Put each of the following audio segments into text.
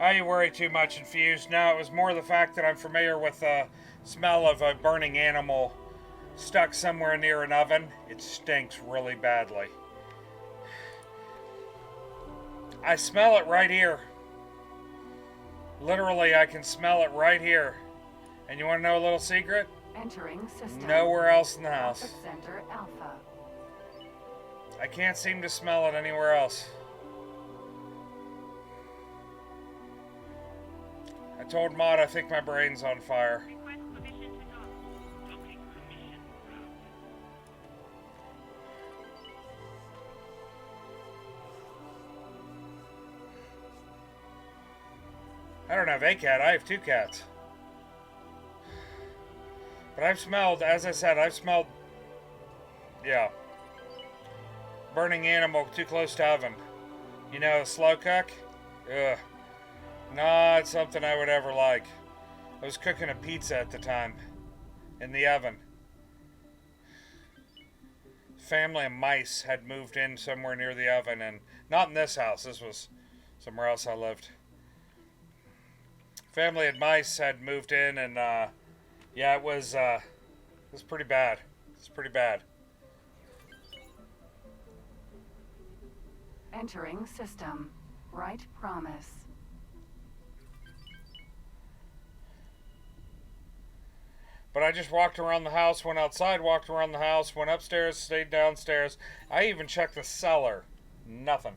Oh, you worry too much, Infused. No, it was more the fact that I'm familiar with the smell of a burning animal stuck somewhere near an oven. It stinks really badly. I smell it right here. Literally, I can smell it right here. And you want to know a little secret? Entering system. Nowhere else in the house. Center Alpha. I can't seem to smell it anywhere else. I told Maud I think my brain's on fire. I don't have a cat, I have two cats. But I've smelled, as I said, yeah. Burning animal too close to oven. You know, slow cook? Ugh. Not something I would ever like. I was cooking a pizza at the time. In the oven. Family of mice had moved in somewhere near the oven, and not in this house, this was somewhere else I lived. Family of mice had moved in, and yeah, it was pretty bad. It's pretty bad. Entering system. Right promise. But I just walked around the house, went outside, walked around the house, went upstairs, stayed downstairs. I even checked the cellar. Nothing.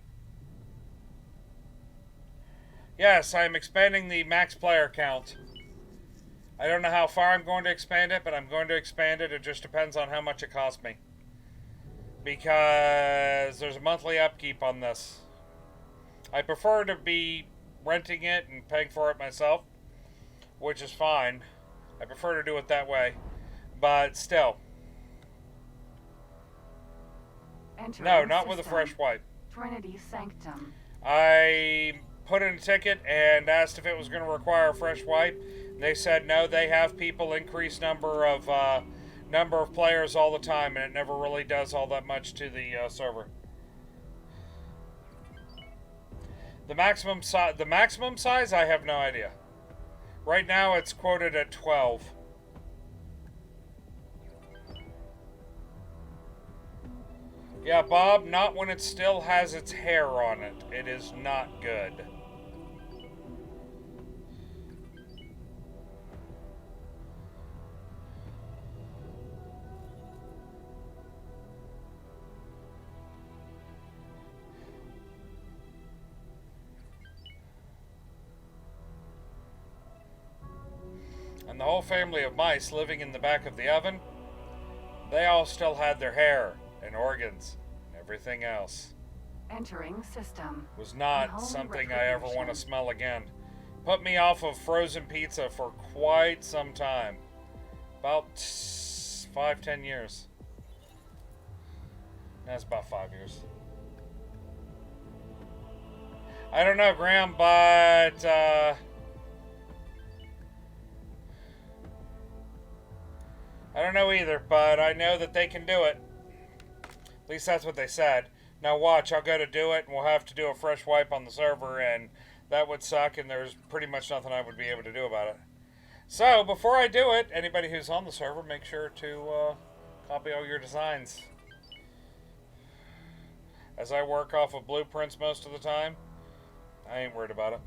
Yes, I am expanding the max player count. I don't know how far I'm going to expand it, but I'm going to expand it. It just depends on how much it costs me. Because there's a monthly upkeep on this. I prefer to be renting it and paying for it myself, which is fine. I prefer to do it that way. But still. Entering No, not system. with a fresh wipe. Trinity Sanctum. I put in a ticket and asked if it was going to require a fresh wipe. They said no, they have people increase number of players all the time, and it never really does all that much to the server. The maximum size, I have no idea. Right now, it's quoted at 12. Yeah, Bob, not when it still has its hair on it. It is not good. And the whole family of mice living in the back of the oven, they all still had their hair and organs and everything else. Entering system. Was not something I ever want to smell again. Put me off of frozen pizza for quite some time. About 5-10 years. That's about 5 years. I don't know, Graham, but I don't know either, but I know that they can do it. At least that's what they said. Now watch, I'll go to do it, and we'll have to do a fresh wipe on the server, and that would suck, and there's pretty much nothing I would be able to do about it. So, before I do it, anybody who's on the server, make sure to copy all your designs. As I work off of blueprints most of the time, I ain't worried about it.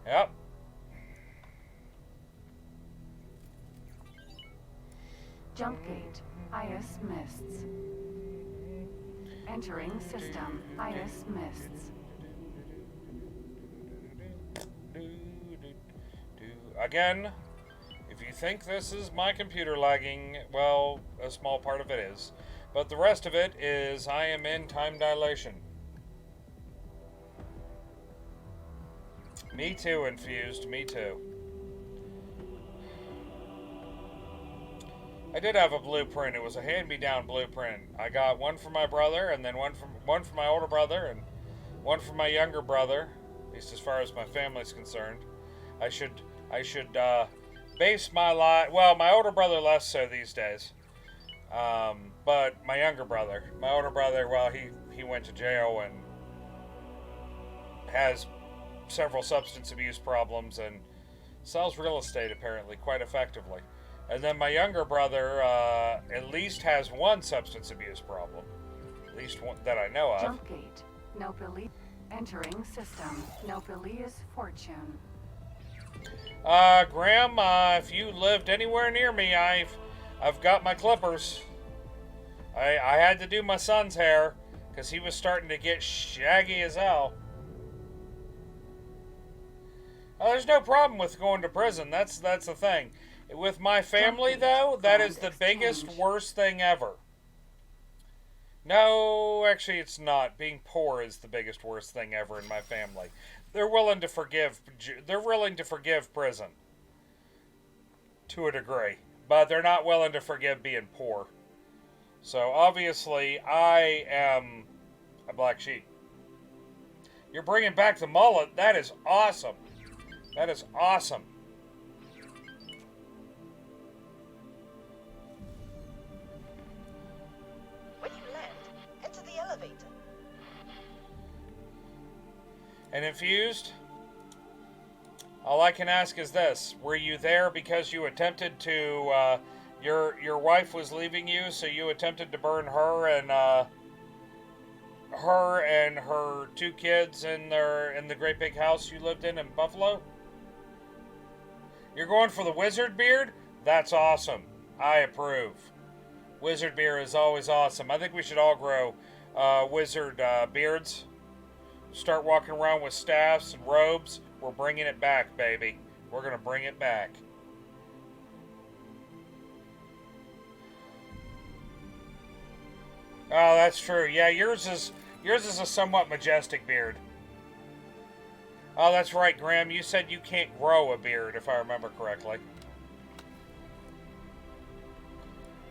Yep. Jump gate. IS mists. Entering system. IS mists. Again, if you think this is my computer lagging, well, a small part of it is. But the rest of it is I am in time dilation. Me too, Infused. Me too. I did have a blueprint. It was a hand-me-down blueprint. I got one for my brother, and then one for my older brother, and one for my younger brother. At least as far as my family's concerned. I should base my life. Well, my older brother less so these days. But my younger brother, my older brother, well, he went to jail, and has several substance abuse problems and sells real estate apparently quite effectively. And then my younger brother at least has one substance abuse problem, at least one that I know of. Jump gate. No belief. Entering system. No belief fortune. Graham, if you lived anywhere near me, I've got my clippers. I had to do my son's hair because he was starting to get shaggy as hell. There's no problem with going to prison. That's the thing. With my family, though, that is the biggest, worst thing ever. No, actually, it's not. Being poor is the biggest, worst thing ever in my family. They're willing to forgive. They're willing to forgive prison to a degree, but they're not willing to forgive being poor. So obviously, I am a black sheep. You're bringing back the mullet. That is awesome. That is awesome. When you land, head to the elevator. And Infused? All I can ask is this. Were you there because you attempted to, your wife was leaving you, so you attempted to burn her and her two kids in the great big house you lived in Buffalo? You're going for the wizard beard? That's awesome. I approve. Wizard beard is always awesome. I think we should all grow wizard beards. Start walking around with staffs and robes. We're bringing it back, baby. We're going to bring it back. Oh, that's true. Yeah, yours is a somewhat majestic beard. Oh, that's right, Graham. You said you can't grow a beard, if I remember correctly.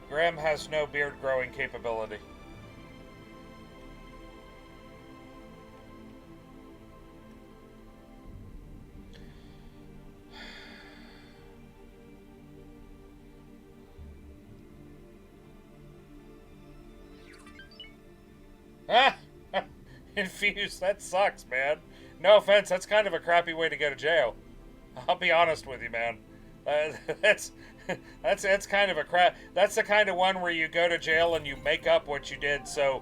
Graham has no beard growing capability. Ah! Infused, that sucks, man. No offense, that's kind of a crappy way to go to jail. I'll be honest with you, man. That's kind of a crap. That's the kind of one where you go to jail and you make up what you did, so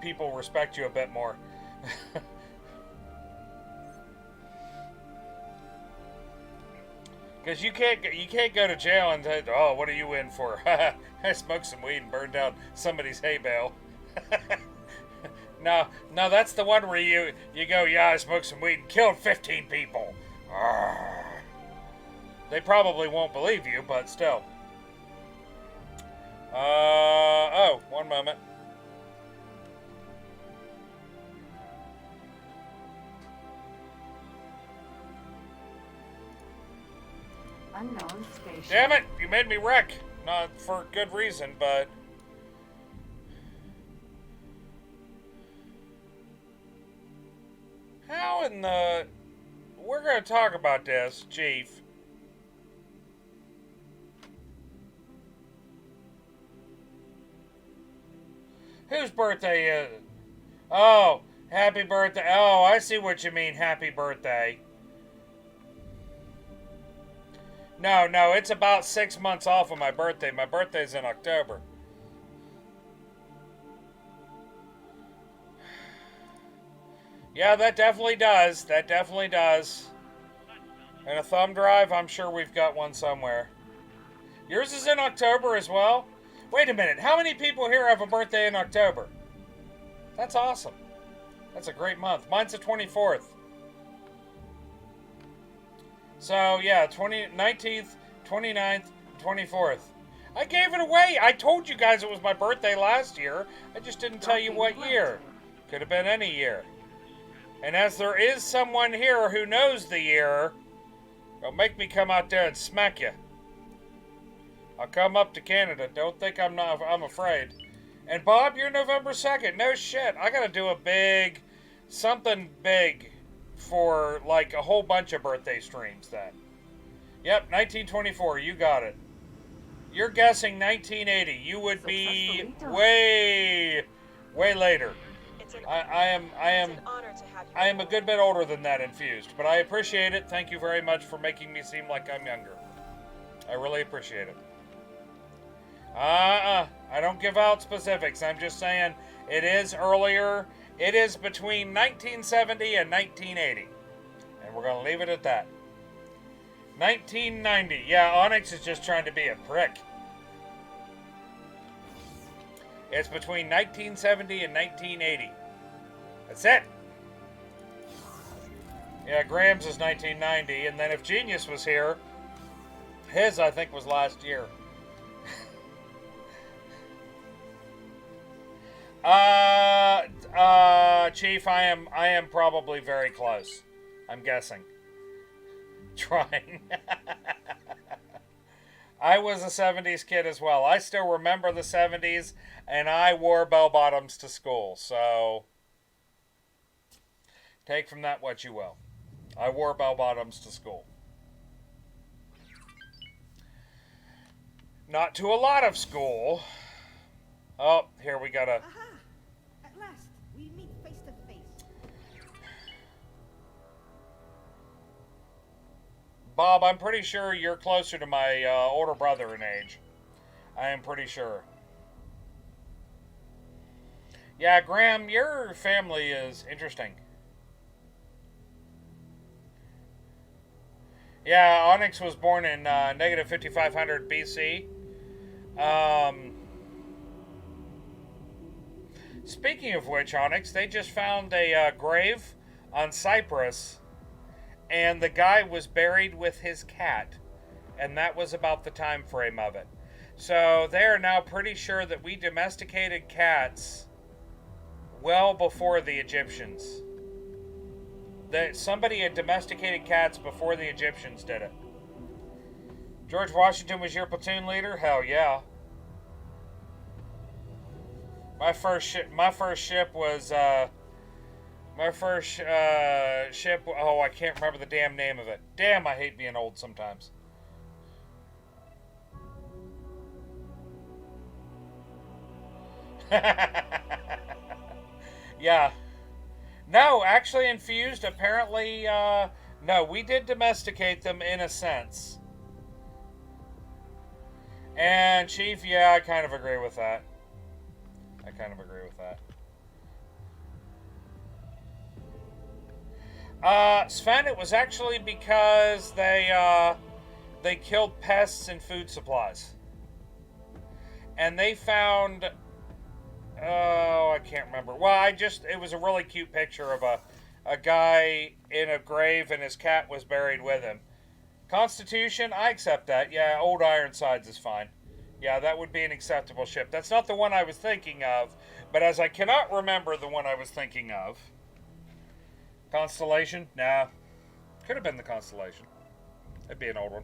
people respect you a bit more. Because you can't go to jail and say, oh, what are you in for? I smoked some weed and burned down somebody's hay bale. No, that's the one where you go, yeah, I smoked some weed and killed 15 people. Arrgh. They probably won't believe you, but still. Oh, one moment. Unknown station. Damn it, you made me wreck. Not for good reason, but... How in the... We're going to talk about this, Chief. Whose birthday is it? Oh, happy birthday. Oh, I see what you mean, happy birthday. No, it's about 6 months off of my birthday. My birthday's in October. Yeah, that definitely does. That definitely does. And a thumb drive, I'm sure we've got one somewhere. Yours is in October as well? Wait a minute, how many people here have a birthday in October? That's awesome. That's a great month. Mine's the 24th. So, yeah, 19th, 29th, 24th. I gave it away. I told you guys it was my birthday last year. I just didn't tell you what year. Could have been any year. And as there is someone here who knows the year, don't make me come out there and smack you. I'll come up to Canada. Don't think I'm afraid. And Bob, you're November 2nd. No shit. I gotta do something big for like a whole bunch of birthday streams then. Yep, 1924. You got it. You're guessing 1980. You would be way later. I am a good bit older than that, Infused, but I appreciate it. Thank you very much for making me seem like I'm younger. I really appreciate it. I don't give out specifics. I'm just saying it is earlier. It is between 1970 and 1980. And we're going to leave it at that. 1990. Yeah, Onyx is just trying to be a prick. It's between 1970 and 1980. That's it. Yeah, Graham's is 1990. And then if Genius was here, his, I think, was last year. Chief, I am probably very close. I'm guessing. Trying. I was a 70s kid as well. I still remember the 70s, and I wore bell-bottoms to school, so take from that what you will. I wore bell-bottoms to school. Not to a lot of school. Oh, here we got a... Aha! At last, we meet face to face. Bob, I'm pretty sure you're closer to my older brother in age. I am pretty sure. Yeah, Graham, your family is interesting. Yeah, Onyx was born in negative 5500 BC. Speaking of which, Onyx, they just found a grave on Cyprus, and the guy was buried with his cat, and that was about the time frame of it. So they are now pretty sure that we domesticated cats well before the Egyptians. That somebody had domesticated cats before the Egyptians did it. George Washington was your platoon leader? Hell yeah. My first ship was oh, I can't remember the damn name of it. Damn, I hate being old sometimes. Yeah. No, actually, Infused, apparently, no, we did domesticate them in a sense. And Chief, yeah, I kind of agree with that. Sven, it was actually because they killed pests and food supplies. And they found, oh, I can't remember. Well, it was a really cute picture of a guy in a grave and his cat was buried with him. Constitution, I accept that. Yeah, Old Ironsides is fine. Yeah, that would be an acceptable ship. That's not the one I was thinking of, but as I cannot remember the one I was thinking of. Constellation? Nah. Could have been the Constellation. That'd be an old one.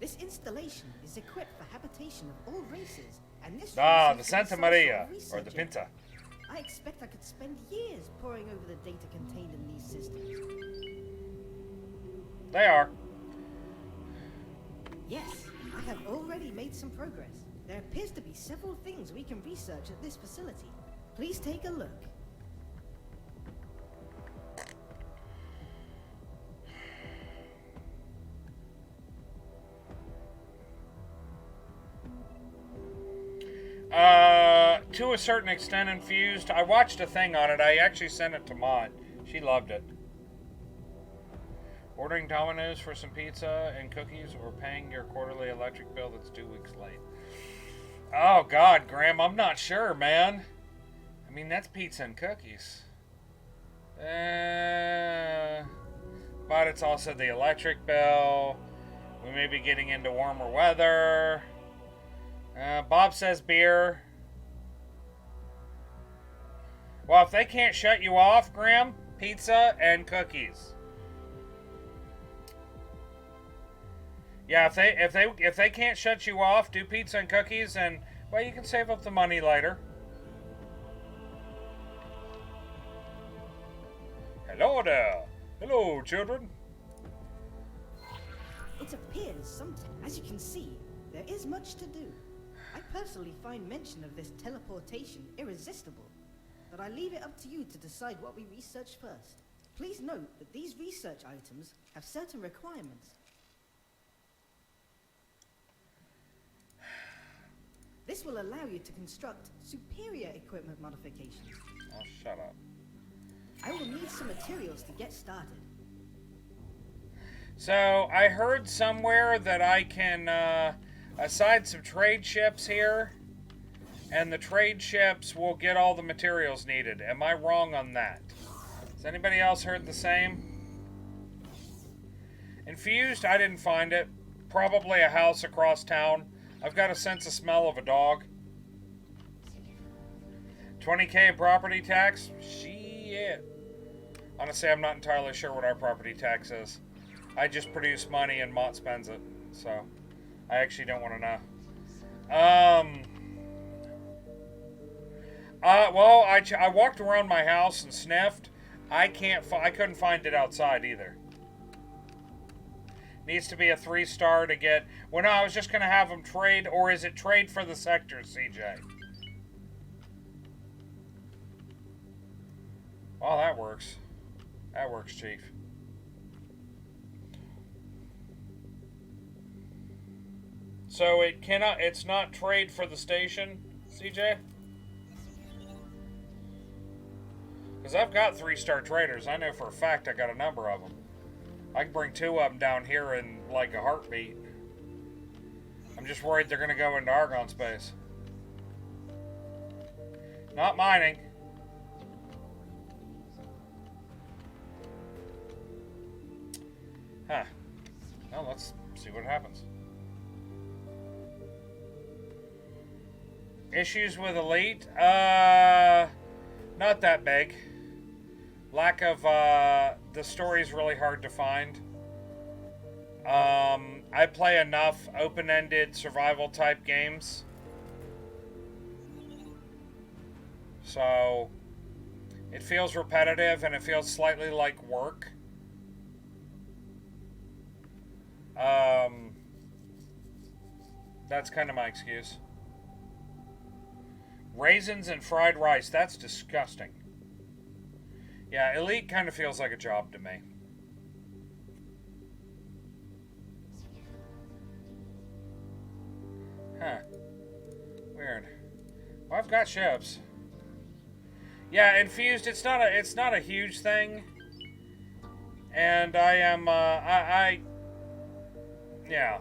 This installation is equipped for habitation of all races, and this the Santa Maria, or the Pinta. I expect I could spend years poring over the data contained in these systems. They are. Yes, I have already made some progress. There appears to be several things we can research at this facility. Please take a look. To a certain extent, Infused. I watched a thing on it. I actually sent it to Mont. She loved it. Ordering Domino's for some pizza and cookies, or paying your quarterly electric bill that's 2 weeks late. Oh, God, Graham, I'm not sure, man. I mean, that's pizza and cookies. But it's also the electric bill. We may be getting into warmer weather. Bob says beer. Well, if they can't shut you off, Graham, pizza and cookies. Yeah, if they can't shut you off, do pizza and cookies, and well, you can save up the money later. Hello there. Hello, children. It appears sometimes, as you can see, there is much to do. I personally find mention of this teleportation irresistible. that I leave it up to you to decide what we research first. Please note that these research items have certain requirements. This will allow you to construct superior equipment modifications. Oh, shut up. I will need some materials to get started. So, I heard somewhere that I can assign some trade ships here, and the trade ships will get all the materials needed. Am I wrong on that? Has anybody else heard the same? Infused, I didn't find it. Probably a house across town. I've got a sense of smell of a dog. 20K property tax? Shit. Honestly, I'm not entirely sure what our property tax is. I just produce money and Mott spends it. So, I actually don't want to know. Well, I walked around my house and sniffed. I couldn't find it outside either. Needs to be a 3-star to get... Well, no, I was just going to have them trade, or is it trade for the sectors, CJ? Well, that works. That works, Chief. So it's not trade for the station, CJ? Because I've got 3-star traders. I know for a fact I got a number of them. I can bring 2 of them down here in like a heartbeat. I'm just worried they're going to go into Argon space. Not mining. Huh. Well, let's see what happens. Issues with Elite? Not that big. Lack of, the story's really hard to find. I play enough open-ended survival type games. So, it feels repetitive and it feels slightly like work. That's kind of my excuse. Raisins and fried rice, that's disgusting. Yeah, Elite kind of feels like a job to me. Huh. Weird. Well, I've got ships. Yeah, infused, it's not a huge thing. And I am, yeah.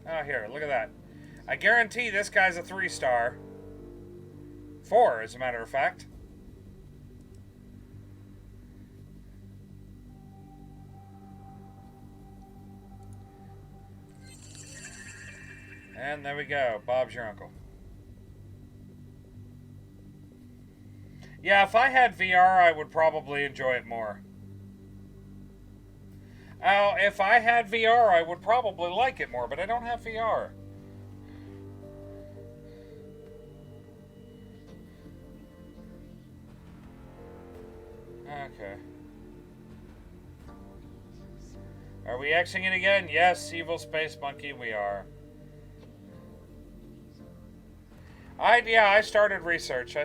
Oh, here, look at that. I guarantee this guy's a 3-star. 4, as a matter of fact. And there we go. Bob's your uncle. Yeah, if I had VR, I would probably enjoy it more. Oh, if I had VR, I would probably like it more, but I don't have VR. Okay. Are we Xing it again? Yes, evil space monkey, we are. I started research.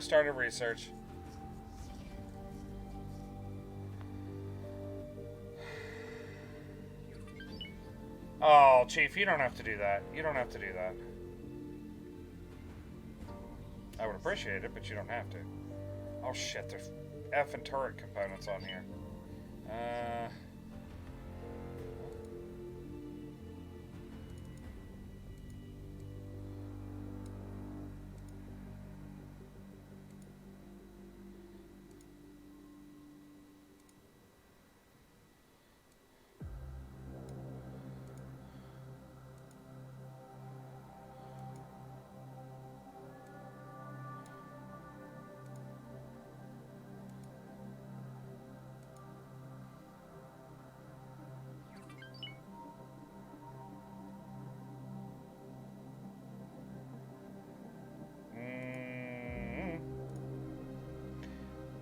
Oh, Chief, you don't have to do that. I would appreciate it, but you don't have to. Oh shit, there's effing turret components on here.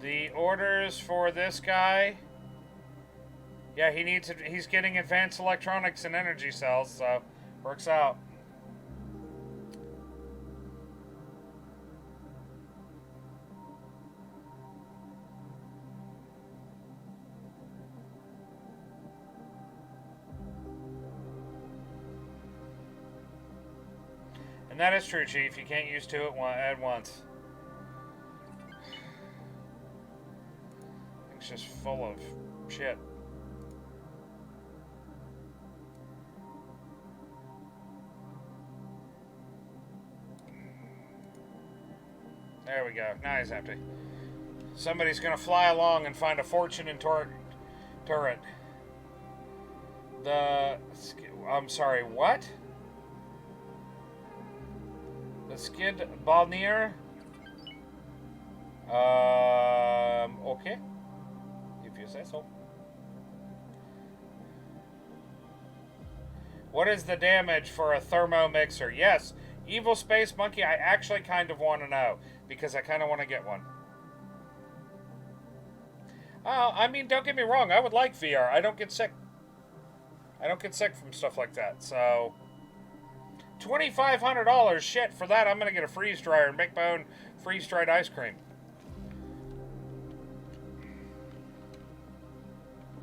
The orders for this guy. Yeah, he's getting advanced electronics and energy cells, so works out. And that is true, Chief. You can't use two at once. It's just full of shit. There we go. Now he's empty. Somebody's gonna fly along and find a fortune in turret. I'm sorry, what? The Skid Balnier? Okay. If you say so. What is the damage for a thermo mixer? Yes, Evil Space Monkey, I actually kind of want to know, because I kind of want to get one. I mean, don't get me wrong, I would like VR. I don't get sick. I don't get sick from stuff like that, so... $2,500, shit, for that I'm going to get a freeze dryer and make my own freeze-dried ice cream.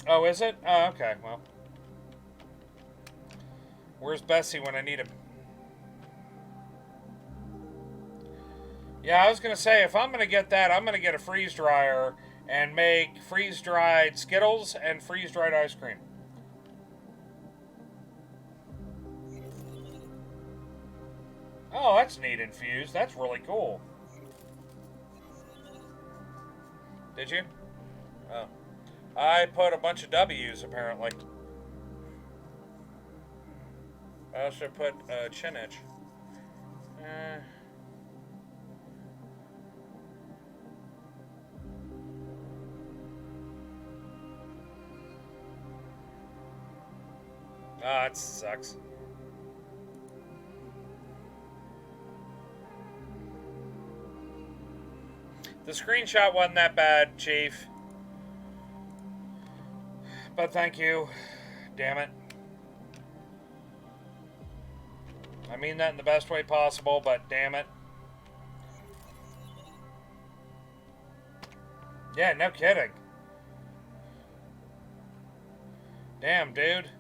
Oh, is it? Oh, okay, well. Where's Bessie when I need him? Yeah, I was going to say, if I'm going to get that, I'm going to get a freeze dryer and make freeze-dried Skittles and freeze-dried ice cream. Oh, that's neat infused. That's really cool. Did you? Oh. I put a bunch of W's, apparently. I also put a chin itch. Ah, it sucks. The screenshot wasn't that bad, Chief. But thank you. Damn it. I mean that in the best way possible, but damn it. Yeah, no kidding. Damn, dude.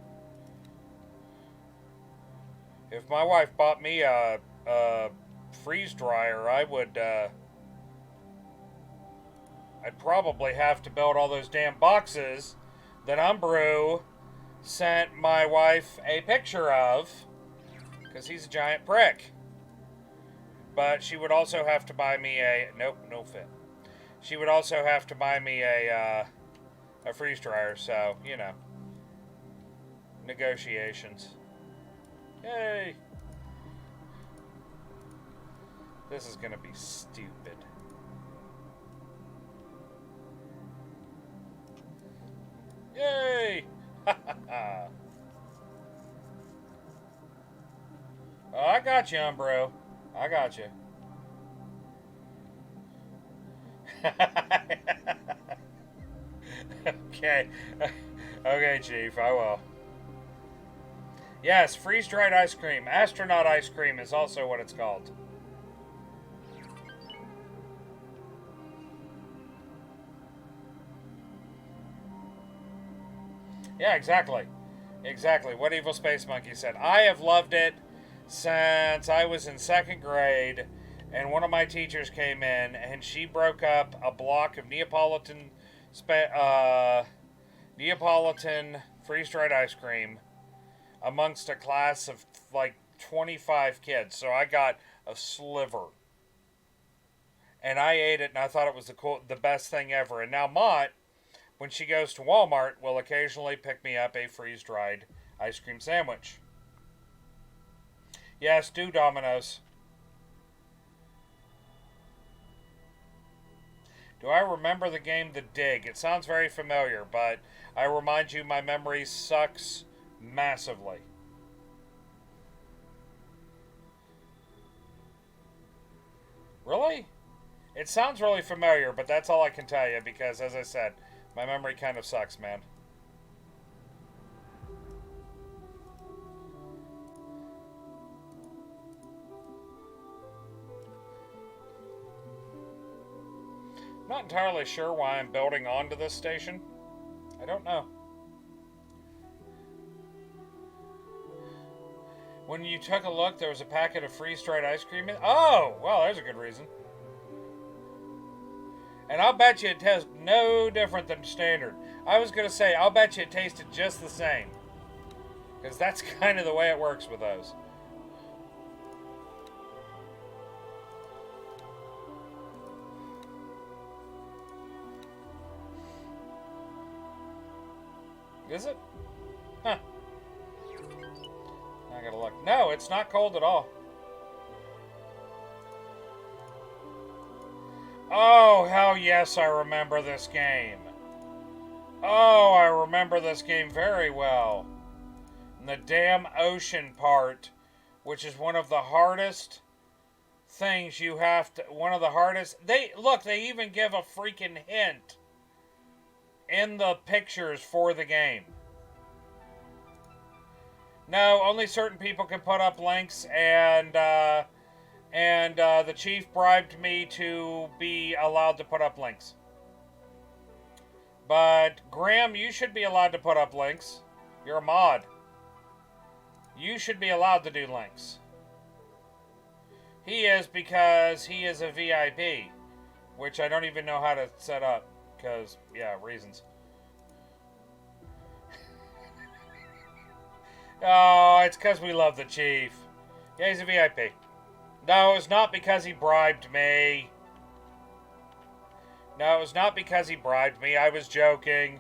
If my wife bought me a freeze dryer, I would, I'd probably have to build all those damn boxes that Umbrew sent my wife a picture of, because he's a giant prick. But she would also have to buy me a, nope, no fit. She would also have to buy me a freeze dryer, so, you know. Negotiations. Yay! This is gonna be stupid. Yay! Ha ha ha! Oh, I got you, Umbro. I got you. Okay. Okay, Chief, I will. Yes, freeze-dried ice cream. Astronaut ice cream is also what it's called. Yeah, exactly. Exactly. What Evil Space Monkey said. I have loved it since I was in 2nd grade, and one of my teachers came in, and she broke up a block of Neapolitan freeze-dried ice cream amongst a class of like 25 kids. So I got a sliver, and I ate it, and I thought it was the best thing ever. And now Mott, when she goes to Walmart, will occasionally pick me up a freeze-dried ice cream sandwich. Yes, do Domino's. Do I remember the game The Dig? It sounds very familiar, but I remind you my memory sucks massively. Really? It sounds really familiar, but that's all I can tell you because, as I said, my memory kind of sucks, man. Not entirely sure why I'm building onto this station. I don't know. When you took a look, there was a packet of freeze-dried ice cream in... Oh! Well, there's a good reason. And I'll bet you it tastes no different than standard. I was going to say, I'll bet you it tasted just the same. Because that's kind of the way it works with those. Is it? Huh. I gotta look. No, it's not cold at all. Oh, hell yes, I remember this game. Oh, I remember this game very well. And the damn ocean part, which is one of the hardest things you have to... One of the hardest... Look, they even give a freaking hint in the pictures for the game. No, only certain people can put up links, and the chief bribed me to be allowed to put up links. But, Graham, you should be allowed to put up links. You're a mod. You should be allowed to do links. He is, because he is a VIP, which I don't even know how to set up, because, yeah, reasons. Oh, it's because we love the chief. Yeah, he's a VIP. No, it's not because he bribed me. No, it was not because he bribed me. I was joking.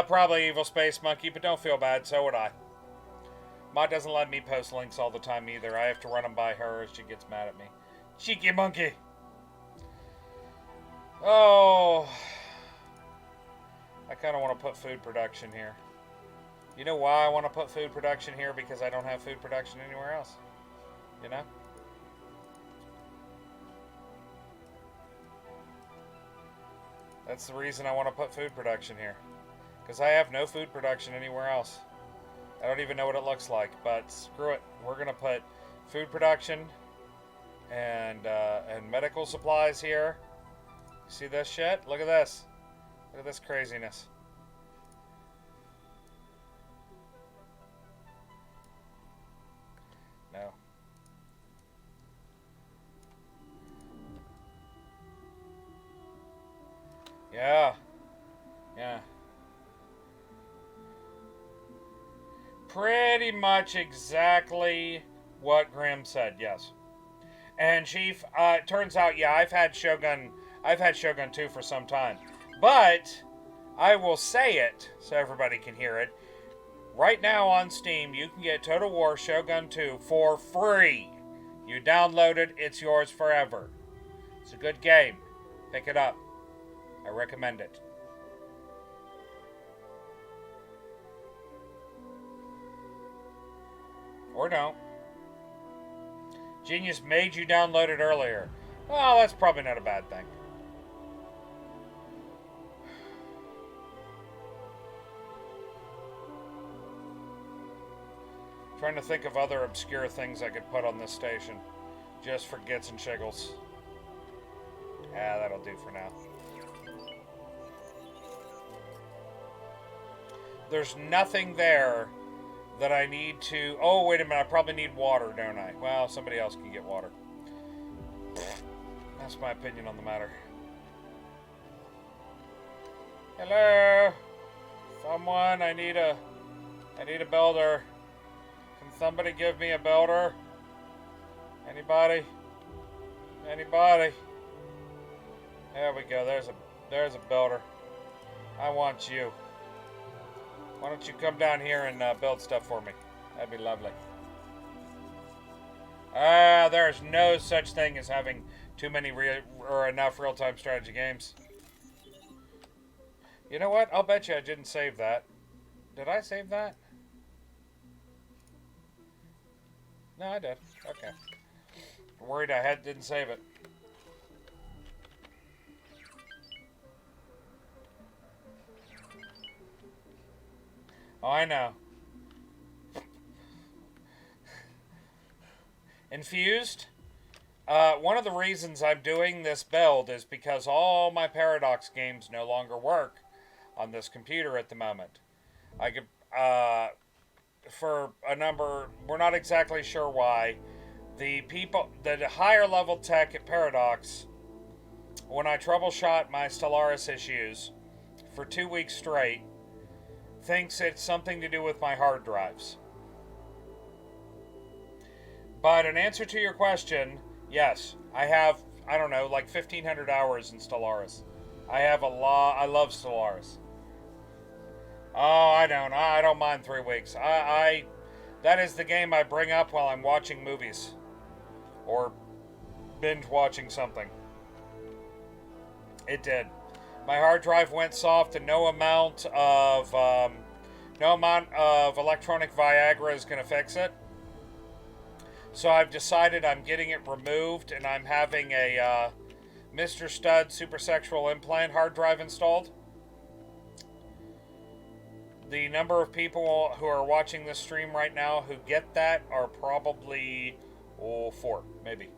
Probably Evil Space Monkey, but don't feel bad, so would I. Mod doesn't let me post links all the time either. I have to run them by her or she gets mad at me. Cheeky monkey. Oh... I kind of want to put food production here. You know why I want to put food production here? Because I don't have food production anywhere else. You know? That's the reason I want to put food production here. Because I have no food production anywhere else. I don't even know what it looks like, but screw it. We're going to put food production and medical supplies here. See this shit? Look at this. Look at this craziness. No. Yeah. Yeah. Pretty much exactly what Grim said, yes. And Chief, it turns out, yeah, I've had Shogun 2 for some time. But, I will say it, so everybody can hear it. Right now on Steam, you can get Total War Shogun 2 for free. You download it, it's yours forever. It's a good game. Pick it up. I recommend it. Or don't. Genius made you download it earlier. Well, that's probably not a bad thing. Trying to think of other obscure things I could put on this station. Just for gits and shiggles. Ah, that'll do for now. There's nothing there that I need to... Oh, wait a minute. I probably need water, don't I? Well, somebody else can get water. That's my opinion on the matter. Hello? Someone, I need a builder. Can somebody give me a builder? Anybody? Anybody? There we go. There's a builder. I want you. Why don't you come down here and build stuff for me? That'd be lovely. There's no such thing as having too many or enough real-time strategy games. You know what? I'll bet you I didn't save that. Did I save that? No, I did. Okay. I'm worried I didn't save it. Oh, I know. Infused? One of the reasons I'm doing this build is because all my Paradox games no longer work. on this computer at the moment. I could, for a number, we're not exactly sure why. The higher level tech at Paradox, when I troubleshot my Stellaris issues for 2 weeks straight, thinks it's something to do with my hard drives. But in answer to your question, yes, I have, I don't know, like 1,500 hours in Stellaris. I have a lot. I love Stellaris. Oh, I don't mind 3 weeks. That is the game I bring up while I'm watching movies or binge watching something. It did. My hard drive went soft, and no amount of electronic Viagra is going to fix it. So I've decided I'm getting it removed, and I'm having a Mr. Stud supersexual implant hard drive installed. The number of people who are watching this stream right now who get that are probably 4, maybe.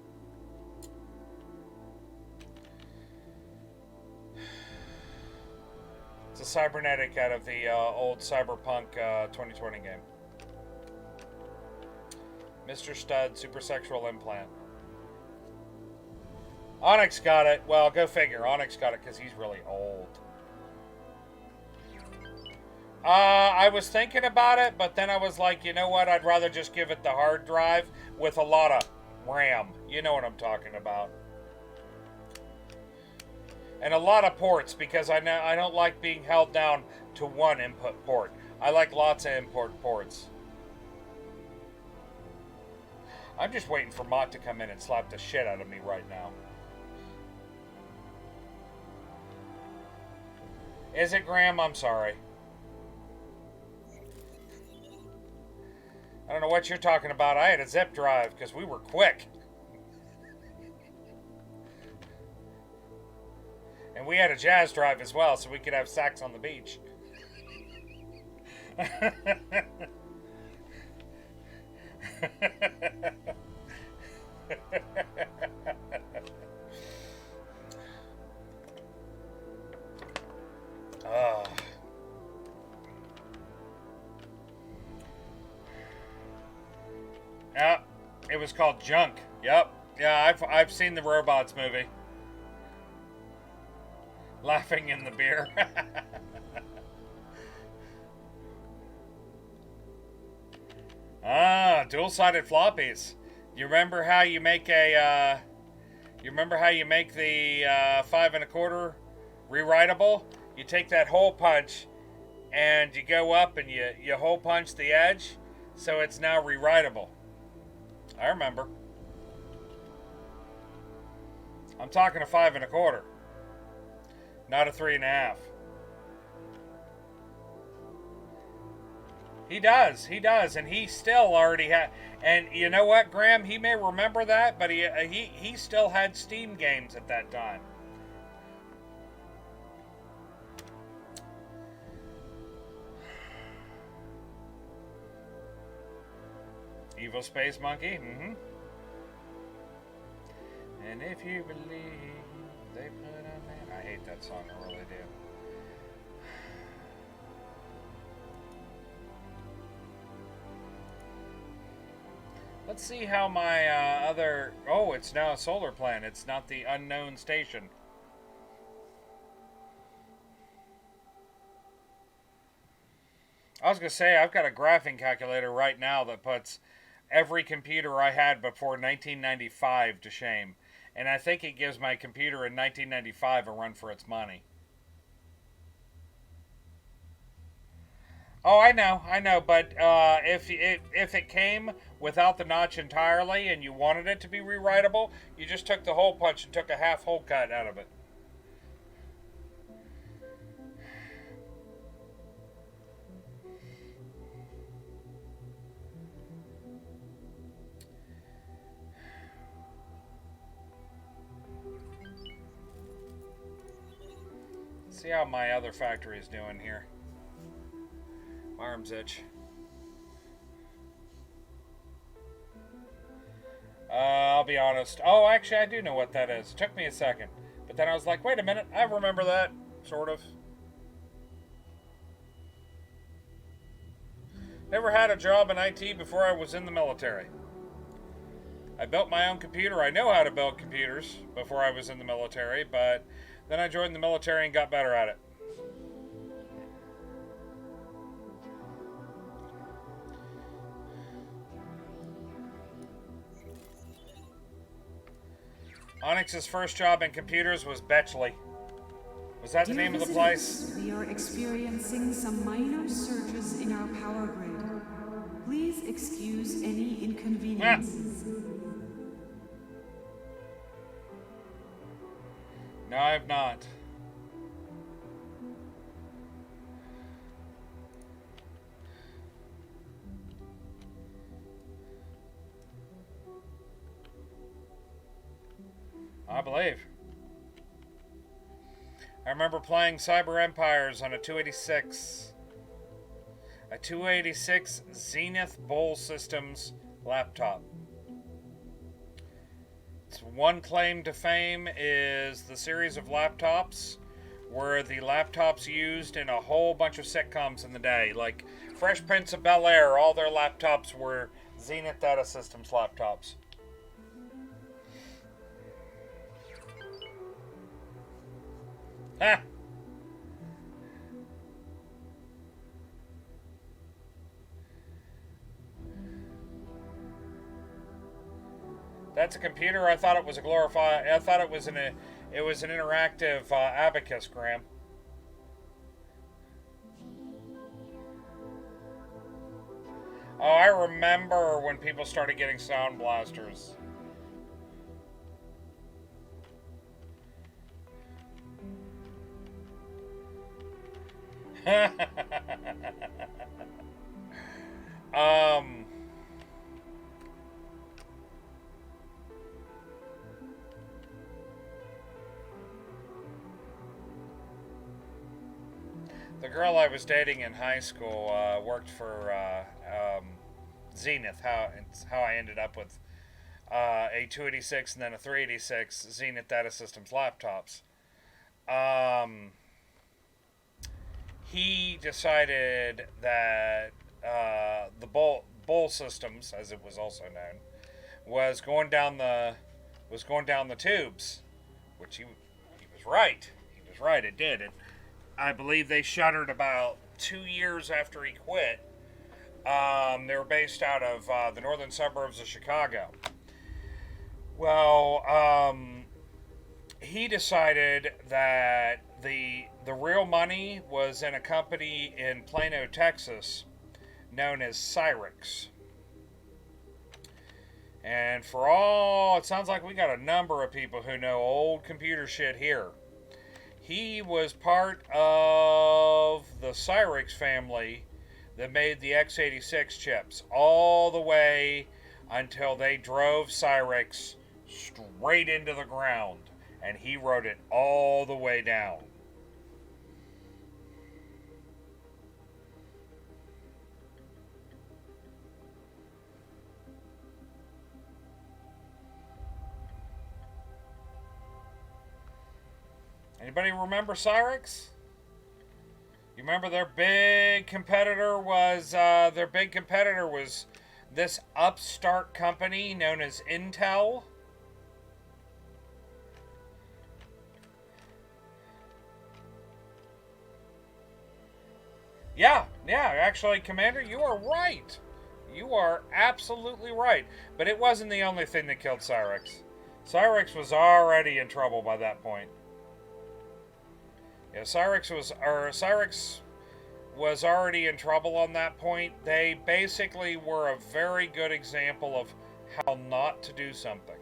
It's a cybernetic out of the old Cyberpunk 2020 game. Mr. Stud supersexual implant. Onyx got it. Well, go figure. Onyx got it because he's really old. I was thinking about it, but then I was like, you know what? I'd rather just give it the hard drive with a lot of RAM. You know what I'm talking about. And a lot of ports, because I don't like being held down to one input port. I like lots of input ports. I'm just waiting for Mott to come in and slap the shit out of me right now. Is it, Graham? I'm sorry. I don't know what you're talking about. I had a zip drive because we were quick. And we had a jazz drive as well, so we could have sex on the beach. Yeah, it was called Junk. Yep. Yeah, I've seen the Robots movie. Laughing in the beer. Dual-sided floppies. You remember how you make a? You remember how you make the 5 1/4 rewritable? You take that hole punch, and you go up and you hole punch the edge, so it's now rewritable. I remember. I'm talking a 5 1/4. Not a 3 1/2. He does, and he still already had. And you know what, Graham? He may remember that, but he still had Steam games at that time. Evil Space Monkey, And if you believe they put a man. I hate that song, I really do. Let's see how my other... Oh, it's now a solar planet. It's not the unknown station. I was going to say, I've got a graphing calculator right now that puts every computer I had before 1995 to shame. And I think it gives my computer in 1995 a run for its money. Oh, I know, but if it came without the notch entirely and you wanted it to be rewritable, you just took the hole punch and took a half hole cut out of it. See how my other factory is doing here. My arms itch. I'll be honest. Oh, actually, I do know what that is. It took me a second. But then I was like, wait a minute. I remember that. Sort of. Never had a job in IT before I was in the military. I built my own computer. I know how to build computers before I was in the military, but then I joined the military and got better at it. Onyx's first job in computers was Betchley. Was that the Dear name of the visitors, place? we are experiencing some minor surges in our power grid. Please excuse any inconveniences. No, I have not. I believe. I remember playing Cyber Empires on a 286. A 286 Zenith Bowl Systems laptop. Its one claim to fame is the series of laptops were the laptops used in a whole bunch of sitcoms in the day. Like Fresh Prince of Bel-Air, all their laptops were Zenith Data Systems laptops. Ha! That's a computer. I thought it was a glorified. I thought it was an interactive abacus, Graham. Oh, I remember when people started getting sound blasters. um. The girl I was dating in high school worked for Zenith. It's how I ended up with a 286 and then a 386 Zenith Data Systems laptops. He decided that the Bull Systems, as it was also known, was going down the tubes, which he was right. He was right. It did. I believe they shuttered about 2 years after he quit. They were based out of the northern suburbs of Chicago. Well, he decided that the real money was in a company in Plano, Texas, known as Cyrix. And for all, it sounds like we got a number of people who know old computer shit here. He was part of the Cyrix family that made the x86 chips all the way until they drove Cyrix straight into the ground, and he wrote it all the way down. Anybody remember Cyrix? You remember their big competitor was this upstart company known as Intel? Yeah, actually, Commander, you are right. You are absolutely right. But it wasn't the only thing that killed Cyrix. Cyrix was already in trouble by that point. Yeah, Cyrix was already in trouble on that point. They basically were a very good example of how not to do something.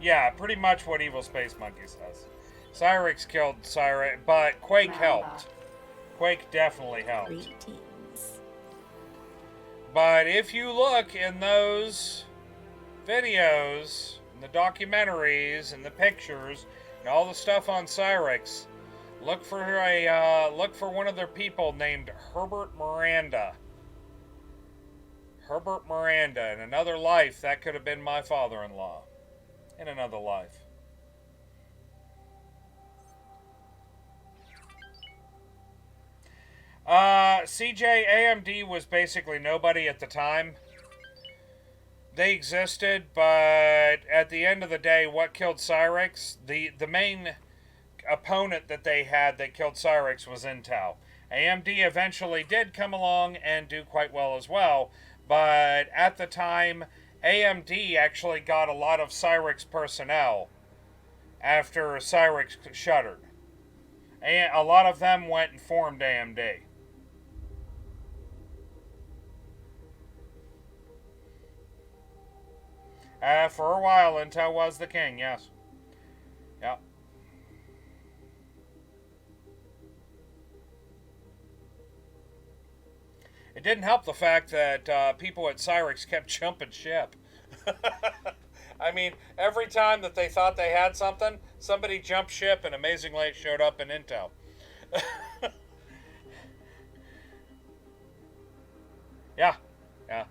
Yeah, pretty much what Evil Space Monkey says. Cyrix killed Cyrix, but Quake helped. Quake definitely helped. Greetings. But if you look in those videos, in the documentaries, and the pictures, and all the stuff on Cyrix, look for one of their people named Herbert Miranda. Herbert Miranda. In another life, that could have been my father-in-law. In another life. CJ, AMD was basically nobody at the time. They existed, but at the end of the day, what killed Cyrix, the main opponent that they had that killed Cyrix was Intel. AMD eventually did come along and do quite well as well, but at the time, AMD actually got a lot of Cyrix personnel after Cyrix shuttered. And a lot of them went and formed AMD. For a while, Intel was the king, yes. Yep. It didn't help the fact that people at Cyrix kept jumping ship. I mean, every time that they thought they had something, somebody jumped ship and amazingly it showed up in Intel. Yeah, yeah.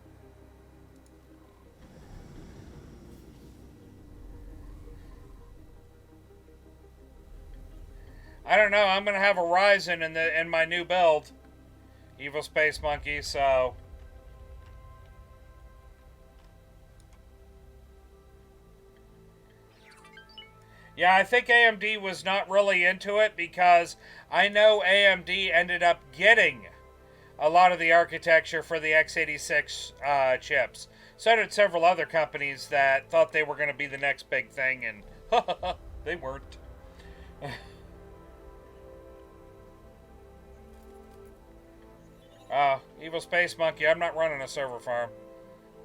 I don't know. I'm gonna have a Ryzen in my new build, Evil Space Monkey. So yeah, I think AMD was not really into it because I know AMD ended up getting a lot of the architecture for the x86 chips. So did several other companies that thought they were going to be the next big thing, and they weren't. Evil Space Monkey, I'm not running a server farm,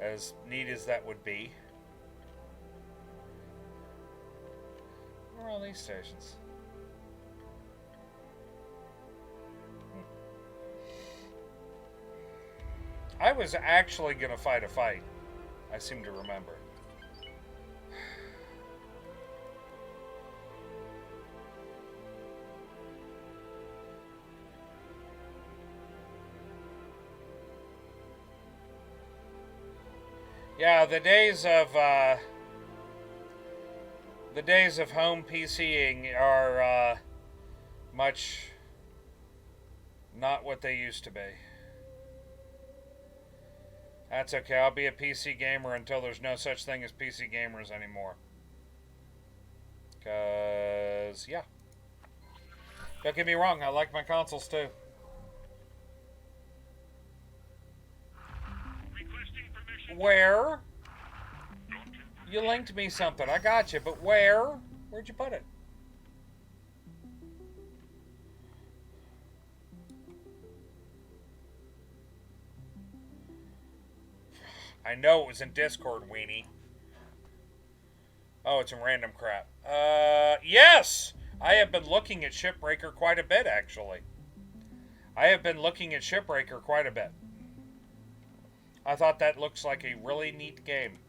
as neat as that would be. Where are all these stations? I was actually going to fight a fight, I seem to remember. Yeah, the days of home PCing are much not what they used to be. That's okay. I'll be a PC gamer until there's no such thing as PC gamers anymore. Cause yeah. Don't get me wrong, I like my consoles too. Where? You linked me something. I got you, but where? Where'd you put it? I know it was in Discord, weenie. Oh, it's in random crap. Yes! I have been looking at Shipbreaker quite a bit, actually. I have been looking at Shipbreaker quite a bit. I thought that looks like a really neat game.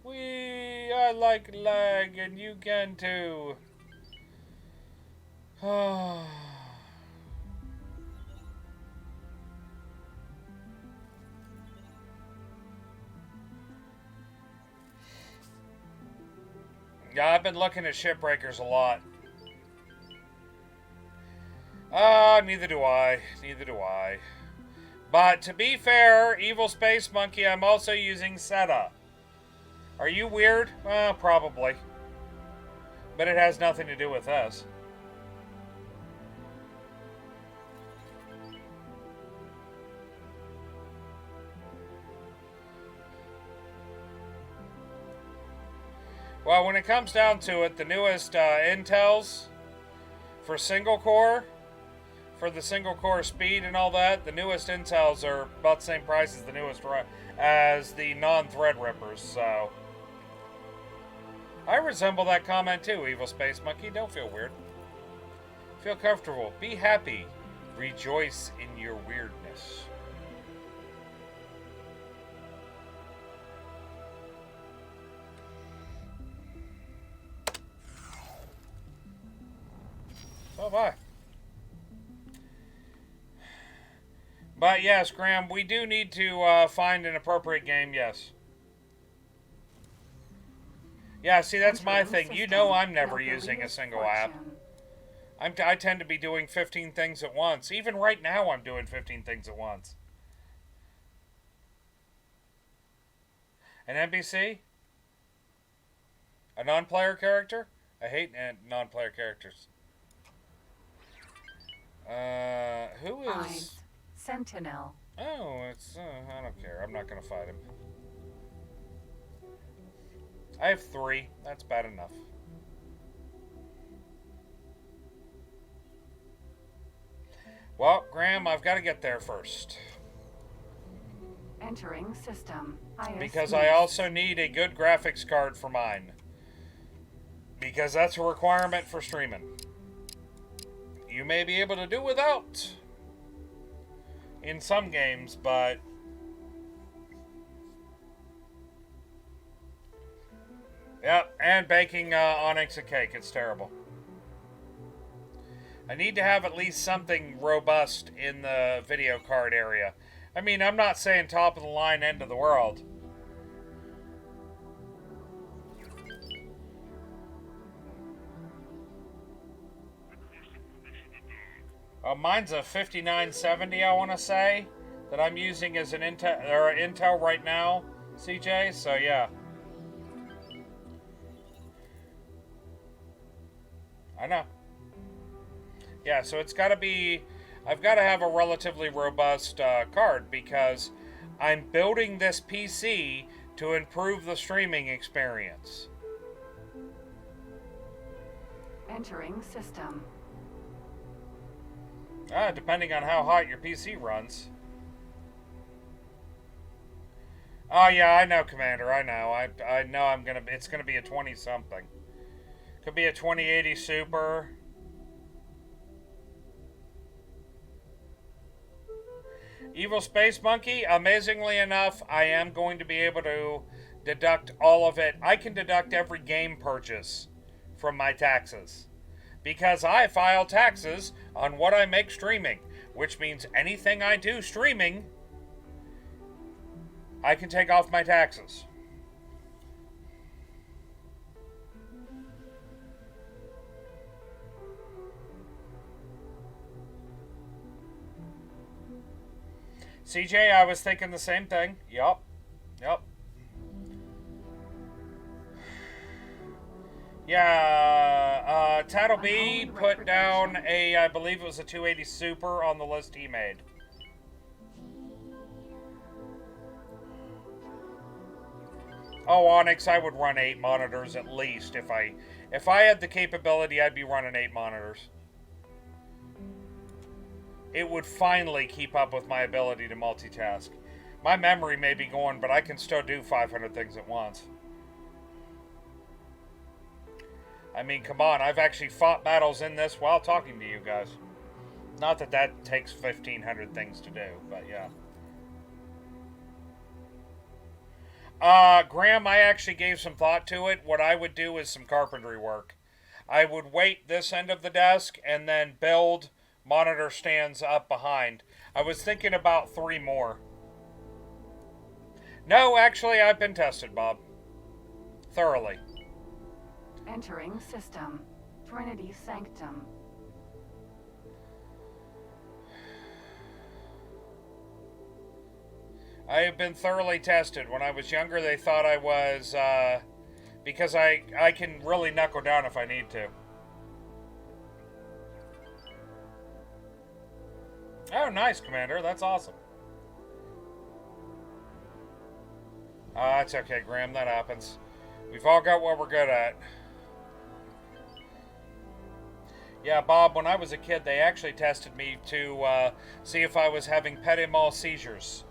I like lag, and you can too. Yeah, I've been looking at Shipbreakers a lot. Neither do I. Neither do I. But to be fair, Evil Space Monkey, I'm also using SETA. Are you weird? Probably. But it has nothing to do with us. Well, when it comes down to it, the newest Intels for single core, for the single core speed and all that, the newest Intels are about the same price as the newest as the non-Threadrippers, so I resemble that comment too, Evil Space Monkey. Don't feel weird. Feel comfortable. Be happy. Rejoice in your weirdness. So have I. But yes, Graham, we do need to find an appropriate game, yes. Yeah, see, that's my Entering thing. You system. know I'm never Nobilious using a single app. fortune. I tend to be doing 15 things at once. Even right now, I'm doing 15 things at once. An NPC? A non-player character? I hate non-player characters. Who is... Eyes. Sentinel. Oh, it's... I don't care. I'm not going to fight him. I have 3. That's bad enough. Well, Graham, I've got to get there first. Entering system. Because I also need a good graphics card for mine. Because that's a requirement for streaming. You may be able to do without in some games, but yep, and baking Onyx a cake, it's terrible. I need to have at least something robust in the video card area. I mean, I'm not saying top of the line, end of the world. Mine's a 5970, I want to say, that I'm using as an Intel right now, CJ. So yeah, I know. Yeah, so it's got to be. I've got to have a relatively robust card because I'm building this PC to improve the streaming experience. Entering system. Depending on how hot your PC runs. Oh yeah, I know, Commander. I know. I know. It's gonna be a 20 something. Could be a 2080 Super. Evil Space Monkey. Amazingly enough, I am going to be able to deduct all of it. I can deduct every game purchase from my taxes. Because I file taxes on what I make streaming, which means anything I do streaming, I can take off my taxes. CJ, I was thinking the same thing. Yup. Yeah, Tattle B put down a, I believe it was a 280 Super on the list he made. Oh, Onyx, I would run 8 monitors at least. If I had the capability, I'd be running 8 monitors. It would finally keep up with my ability to multitask. My memory may be going, but I can still do 500 things at once. I mean, come on, I've actually fought battles in this while talking to you guys. Not that that takes 1,500 things to do, but yeah. Graham, I actually gave some thought to it. What I would do is some carpentry work. I would weight this end of the desk and then build monitor stands up behind. I was thinking about 3 more. No, actually, I've been tested, Bob. Thoroughly. Entering system. Trinity Sanctum. I have been thoroughly tested. When I was younger, they thought I was, because I can really knuckle down if I need to. Oh, nice, Commander. That's awesome. That's okay, Graham. That happens. We've all got what we're good at. Yeah, Bob, when I was a kid, they actually tested me to see if I was having petit mal seizures.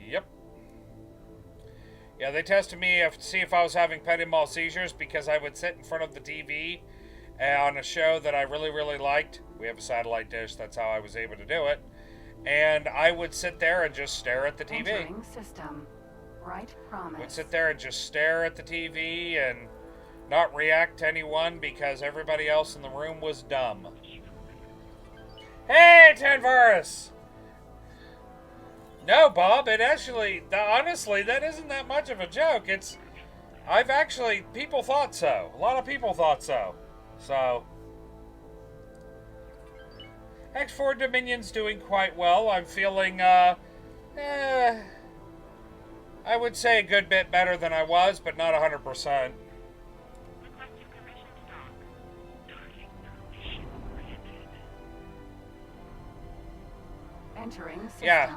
Yep. Yeah, they tested me to see if I was having petit mal seizures because I would sit in front of the TV on a show that I really, really liked. We have a satellite dish, that's how I was able to do it. And I would sit there and just stare at the TV. Entering system. Right promise. Would sit there and just stare at the TV and not react to anyone because everybody else in the room was dumb. Hey, Tanvarus! No, Bob, it actually, honestly, that isn't that much of a joke. People thought so. A lot of people thought so. So, X4 Dominion's doing quite well. I'm feeling, I would say a good bit better than I was, but not 100%. Entering system. Yeah.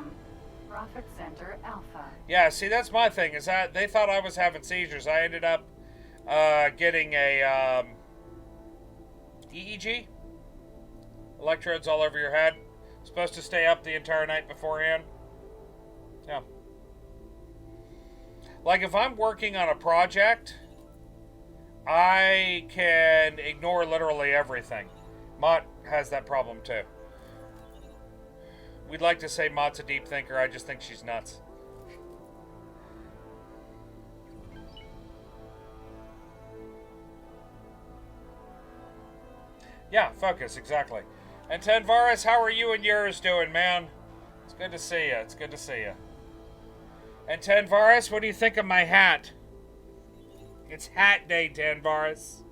Profit Center Alpha. Yeah, see, that's my thing, is that they thought I was having seizures. I ended up getting a EEG. Electrodes all over your head. Supposed to stay up the entire night beforehand. Yeah. Like, if I'm working on a project, I can ignore literally everything. Mott has that problem, too. We'd like to say Mott's a deep thinker. I just think she's nuts. Yeah, focus, exactly. And Tenvaris, how are you and yours doing, man? It's good to see you. It's good to see you. And Tenvaris, what do you think of my hat? It's hat day, Tenvaris.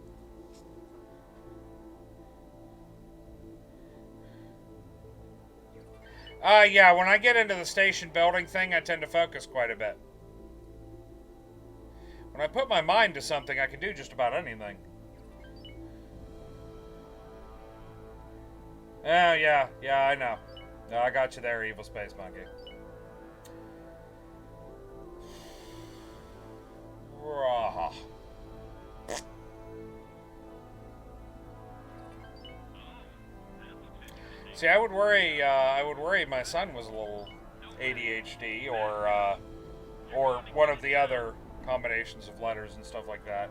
Yeah, when I get into the station building thing, I tend to focus quite a bit. When I put my mind to something, I can do just about anything. Oh, yeah, I know. No, I got you there, Evil Space Monkey. Rah. See, I would worry my son was a little ADHD or one of the other combinations of letters and stuff like that.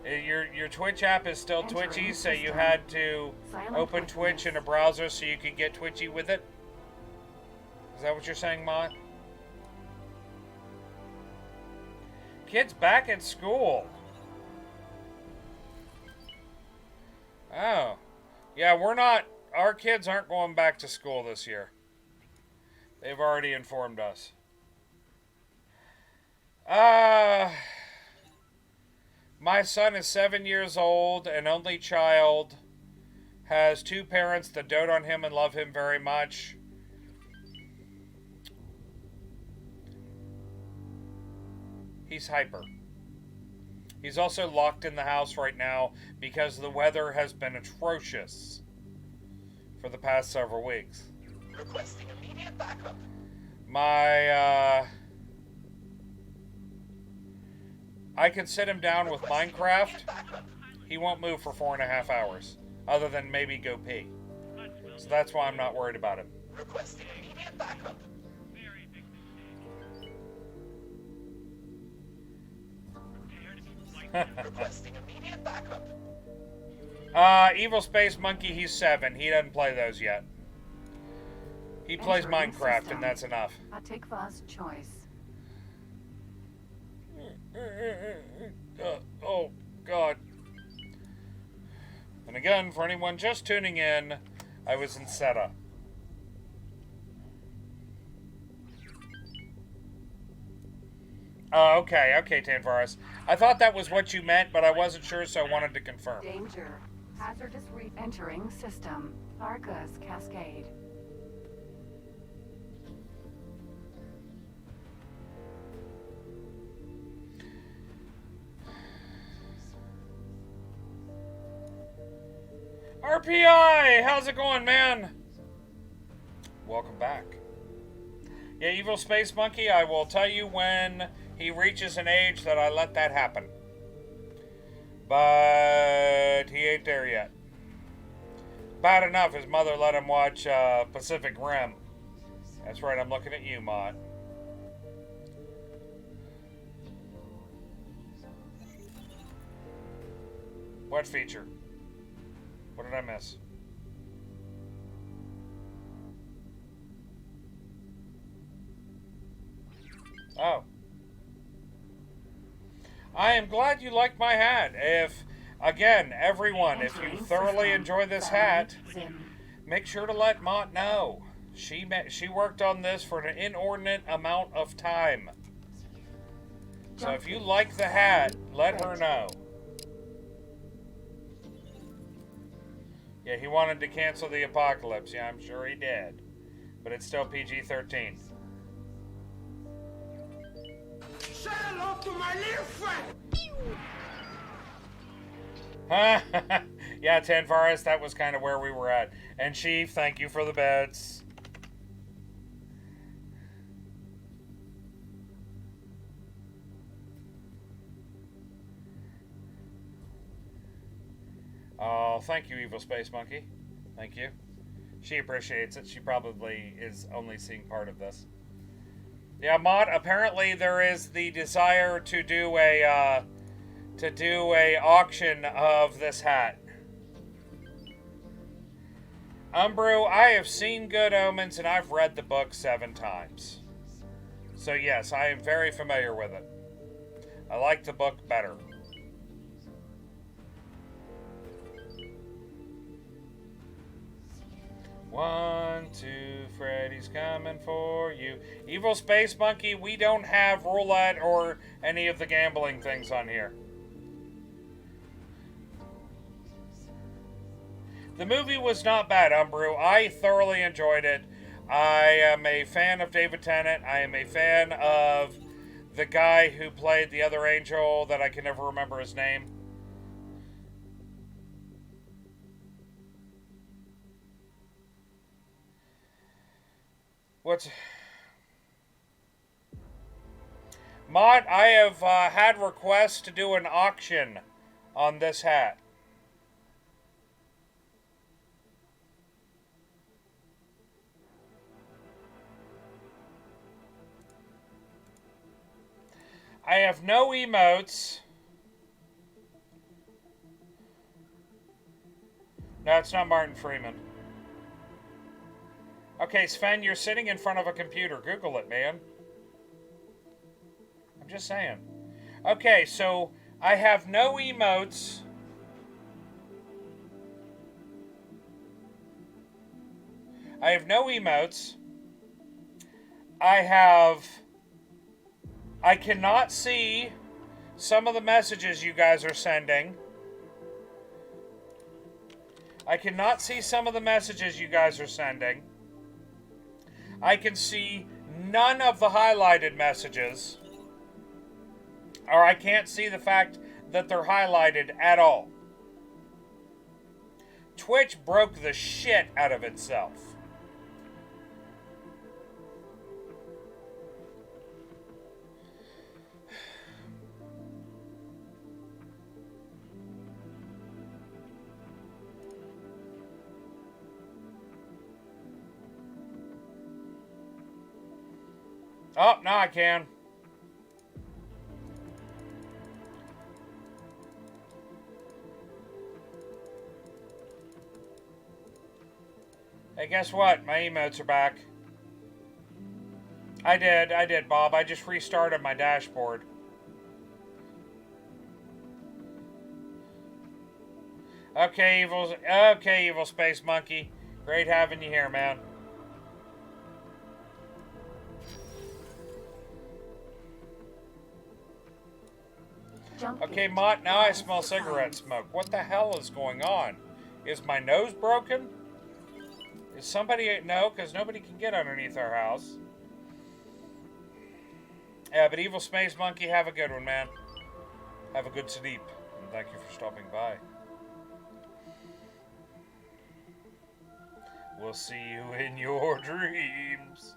Your Twitch app is still Twitchy, so you had to open Twitch in a browser so you could get Twitchy with it? Is that what you're saying, Mott? Kids back at school. Oh. Yeah, our kids aren't going back to school this year. They've already informed us. My son is 7 years old, an only child, has two parents that dote on him and love him very much. He's hyper. He's also locked in the house right now because the weather has been atrocious for the past several weeks. Requesting immediate backup. I can sit him down with Minecraft. He won't move for 4.5 hours, other than maybe go pee. So that's why I'm not worried about him. Requesting immediate backup. Requesting immediate backup. Evil Space Monkey, he's 7. He doesn't play those yet. He plays Entering Minecraft, system. and that's enough. Atikva's choice. Oh, God. And again, for anyone just tuning in, I was in SETA. Okay, Tanvaris. I thought that was what you meant, but I wasn't sure, so I wanted to confirm. Danger. Hazardous entering system. Arcus Cascade. RPI! How's it going, man? Welcome back. Yeah, Evil Space Monkey, I will tell you when he reaches an age that I let that happen. But he ain't there yet. Bad enough his mother let him watch Pacific Rim. That's right, I'm looking at you, Mott. What feature? What did I miss? Oh. I am glad you like my hat. If Again, everyone, if you Entering thoroughly system. enjoy this Family hat, Zim. make sure to let Mott know. She worked on this for an inordinate amount of time. So if you like the hat, let her know. Yeah, he wanted to cancel the apocalypse. Yeah, I'm sure he did. But it's still PG-13. Say hello to my little friend! Yeah, Tanvaris, that was kind of where we were at. And Chief, thank you for the beds. Oh, thank you, Evil Space Monkey. Thank you. She appreciates it. She probably is only seeing part of this. Yeah, Mod, apparently there is the desire to do a auction of this hat. Umbrew, I have seen Good Omens and I've read the book 7 times. So yes, I am very familiar with it. I like the book better. One, two, Freddy's coming for you. Evil Space Monkey, we don't have roulette or any of the gambling things on here. The movie was not bad, Umbrew. I thoroughly enjoyed it. I am a fan of David Tennant. I am a fan of the guy who played the other angel that I can never remember his name. What's... Mod, I have had requests to do an auction on this hat. I have no emotes. No, it's not Martin Freeman. Okay, Sven, you're sitting in front of a computer. Google it, man. I'm just saying. Okay, so I have no emotes. I have no emotes. I cannot see some of the messages you guys are sending. I cannot see some of the messages you guys are sending. I can see none of the highlighted messages. Or I can't see the fact that they're highlighted at all. Twitch broke the shit out of itself. Oh, now I can. Hey, guess what? My emotes are back. I did, Bob. I just restarted my dashboard. Okay, Evil Space Monkey. Great having you here, man. Okay, Mott, now I smell cigarette smoke. What the hell is going on? Is my nose broken? Is somebody... No, because nobody can get underneath our house. Yeah, but Evil Space Monkey, have a good one, man. Have a good sleep. And thank you for stopping by. We'll see you in your dreams.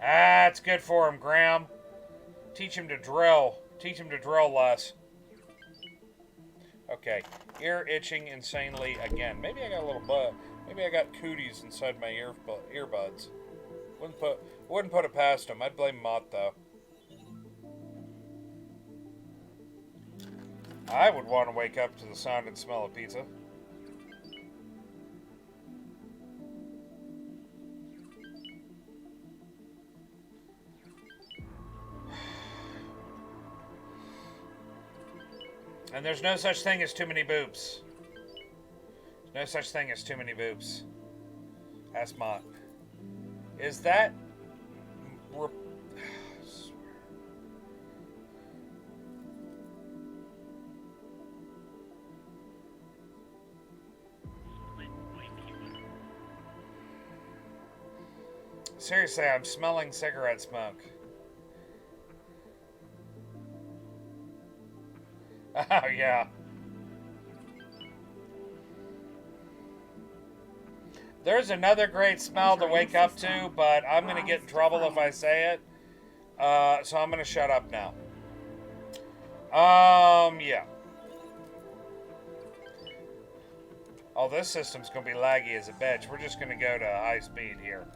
Ah, it's good for him, Graham. Teach him to drill. Teach him to drill less. Okay. Ear itching insanely again. Maybe I got a little bug. Maybe I got cooties inside my earbuds. Wouldn't put it past him. I'd blame Mott, though. I would want to wake up to the sound and smell of pizza. And there's no such thing as too many boobs. No such thing as too many boobs. Ask Mott. Is that... Seriously, I'm smelling cigarette smoke. Oh, yeah. There's another great smell to wake up to, but I'm going to get in trouble if I say it. So I'm going to shut up now. Yeah. Oh, this system's going to be laggy as a bitch. We're just going to go to high speed here.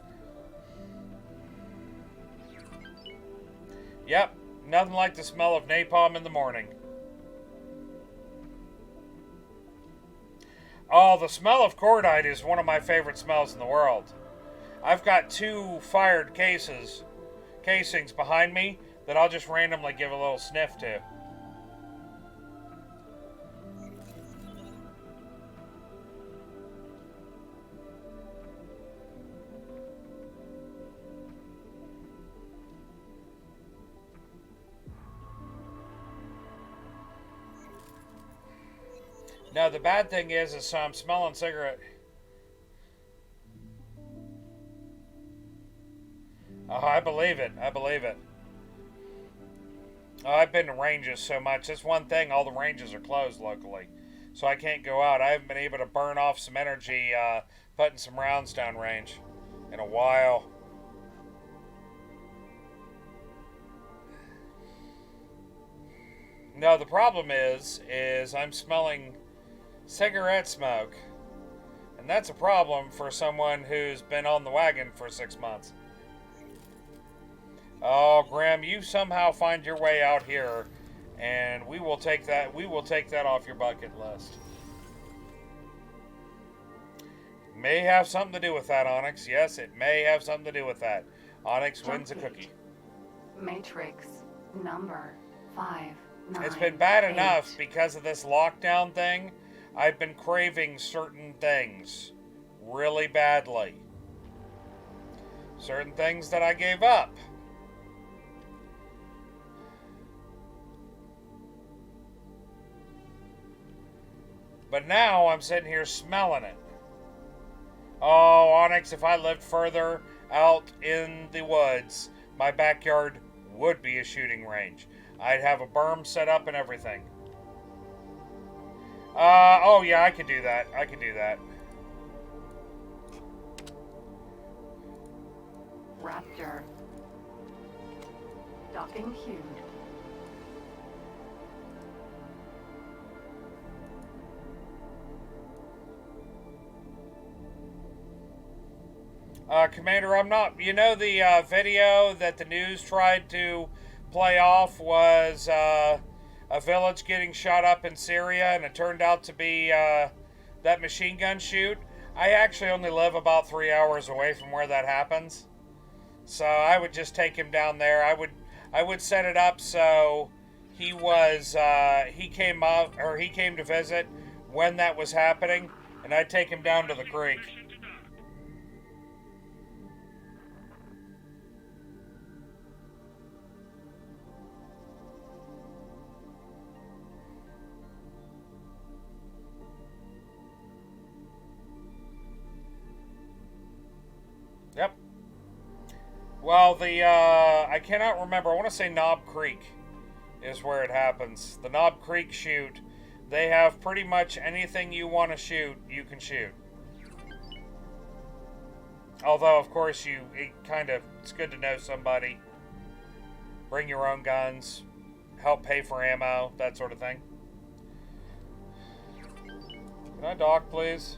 Yep, nothing like the smell of napalm in the morning. Oh, the smell of cordite is one of my favorite smells in the world. I've got 2 fired casings behind me that I'll just randomly give a little sniff to. No, the bad thing is so I'm smelling cigarette. Oh, I believe it. I believe it. Oh, I've been to ranges so much. That's one thing. All the ranges are closed locally. So I can't go out. I haven't been able to burn off some energy putting some rounds down range in a while. No, the problem is I'm smelling cigarette smoke, and that's a problem for someone who's been on the wagon for 6 months. Oh, Graham, you somehow find your way out here, and we will take that off your bucket list. May have something to do with that, Onyx. Yes, it may have something to do with that. Onyx wins a cookie. Matrix number 5. It's been bad enough because of this lockdown thing. I've been craving certain things really badly. Certain things that I gave up. But now I'm sitting here smelling it. Oh, Onyx, if I lived further out in the woods, my backyard would be a shooting range. I'd have a berm set up and everything. Oh yeah, I could do that. I could do that. Raptor. Docking queued. Commander, I'm not... You know the video that the news tried to play off was a village getting shot up in Syria, and it turned out to be that machine gun shoot? I actually only live about 3 hours away from where that happens. So I would just take him down there. I would set it up so he came to visit when that was happening, and I'd take him down to the creek. Yep. Well, I cannot remember. I want to say Knob Creek is where it happens. The Knob Creek shoot, they have pretty much anything you want to shoot, you can shoot. Although, of course, it's good to know somebody. Bring your own guns, help pay for ammo, that sort of thing. Can I dock, please?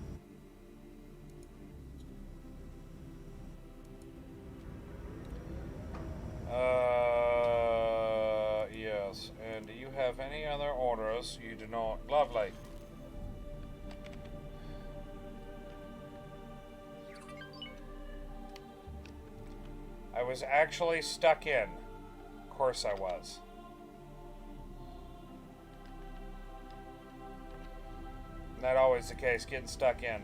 And do you have any other orders? You do not. Lovely. I was actually stuck in. Of course I was. Not always the case, getting stuck in.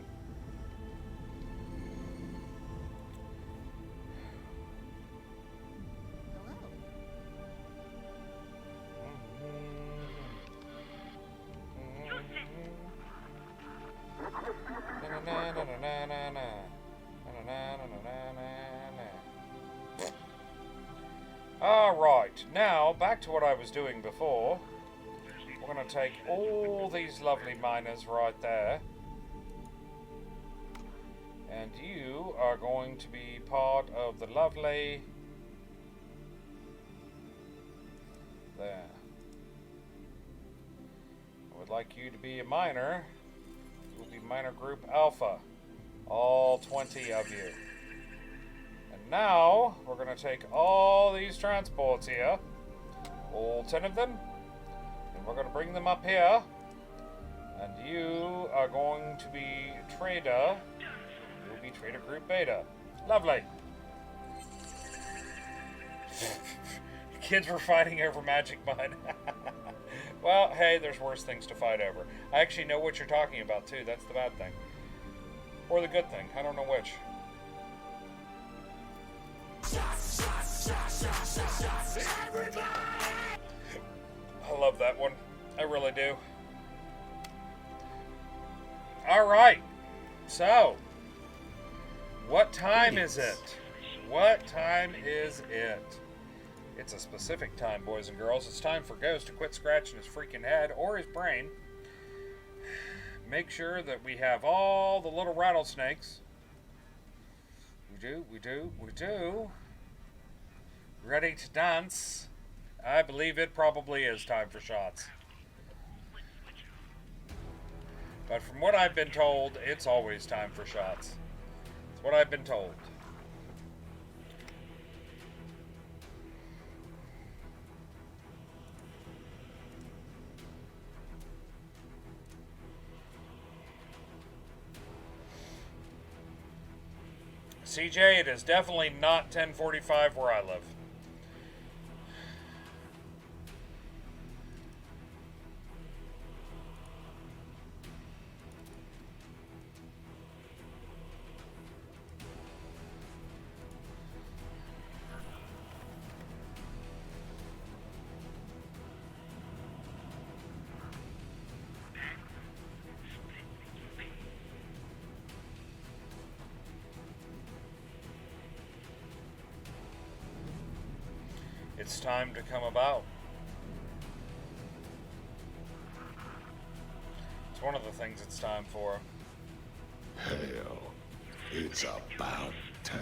Alright, now back to what I was doing before. We're going to take all these lovely miners right there. And you are going to be part of the lovely... There. I would like you to be a miner. You will be miner group Alpha. All 20 of you. And now, we're going to take all these transports here. All 10 of them. And we're going to bring them up here. And you are going to be trader. You will be trader group Beta. Lovely. Kids were fighting over Magic Mine. Well, hey, there's worse things to fight over. I actually know what you're talking about, too. That's the bad thing. Or the good thing. I don't know which. I love that one. I really do. Alright. So, what time is it? What time is it? It's a specific time, boys and girls. It's time for Ghost to quit scratching his freaking head or his brain. Make sure that we have all the little rattlesnakes. We do. Ready to dance. I believe it probably is time for shots. But from what I've been told, it's always time for shots. It's what I've been told. CJ, it is definitely not 10:45 where I live. It's time to come about. It's one of the things it's time for. Hell, it's about time.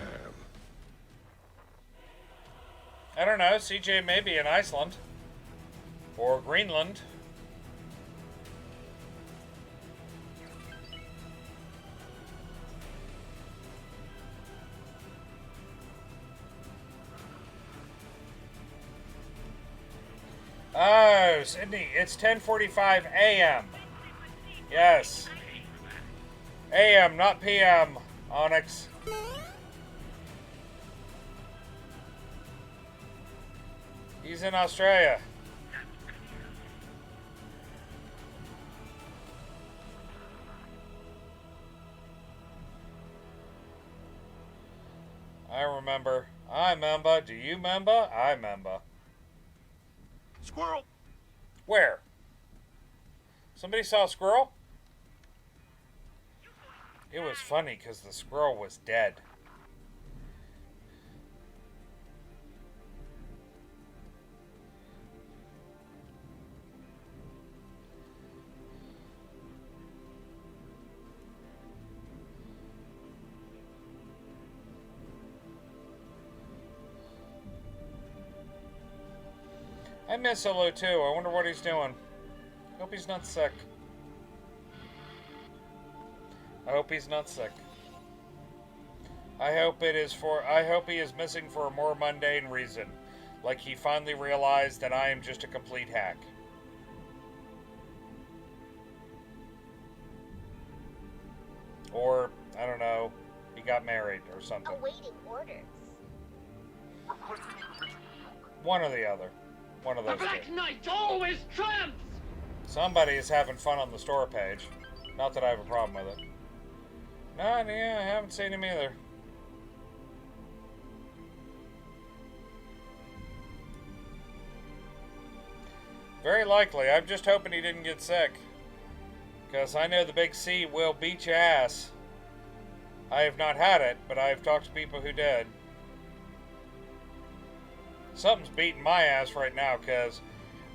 I don't know, CJ may be in Iceland. Or Greenland. Oh, Sydney, it's 10:45 a.m. Yes. A.m., not P.M., Onyx. He's in Australia. I remember. I remember. Do you remember? I remember. Squirrel! Where? Somebody saw a squirrel? It was funny because the squirrel was dead. I miss Olu too. I wonder what he's doing. Hope he's not sick. I hope he's not sick. I hope he is missing for a more mundane reason. Like he finally realized that I am just a complete hack. Or, I don't know, he got married or something. Awaiting orders. One or the other. One of The those Black two. Knight always triumphs! Somebody is having fun on the store page. Not that I have a problem with it. No, yeah, I haven't seen him either. Very likely. I'm just hoping he didn't get sick. Because I know the big C will beat your ass. I have not had it, but I have talked to people who did. Something's beating my ass right now because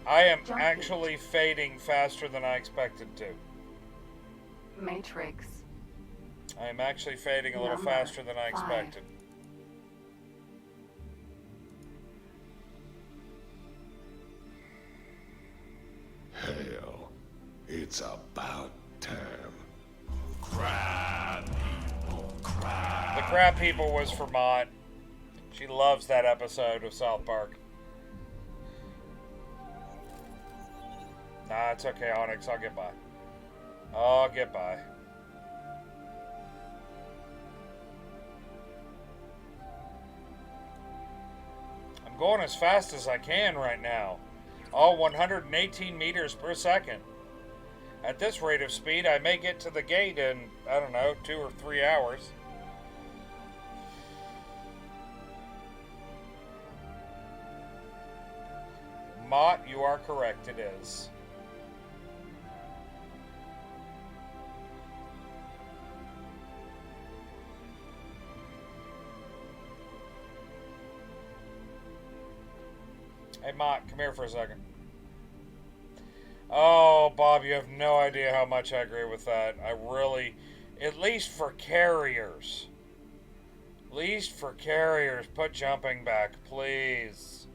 I am actually fading faster than I expected to. Matrix. I am actually fading a little Number faster than I 5. expected. Hell, it's about time. Crab people, crab. The Crab People was for Mott. She loves that episode of South Park. Nah, it's okay, Onyx. I'll get by. I'll get by. I'm going as fast as I can right now. All 118 meters per second. At this rate of speed, I may get to the gate in, I don't know, 2 or 3 hours. Mott, you are correct, it is. Hey, Mott, come here for a second. Oh, Bob, you have no idea how much I agree with that. I really, at least for carriers. At least for carriers, put jumping back, please.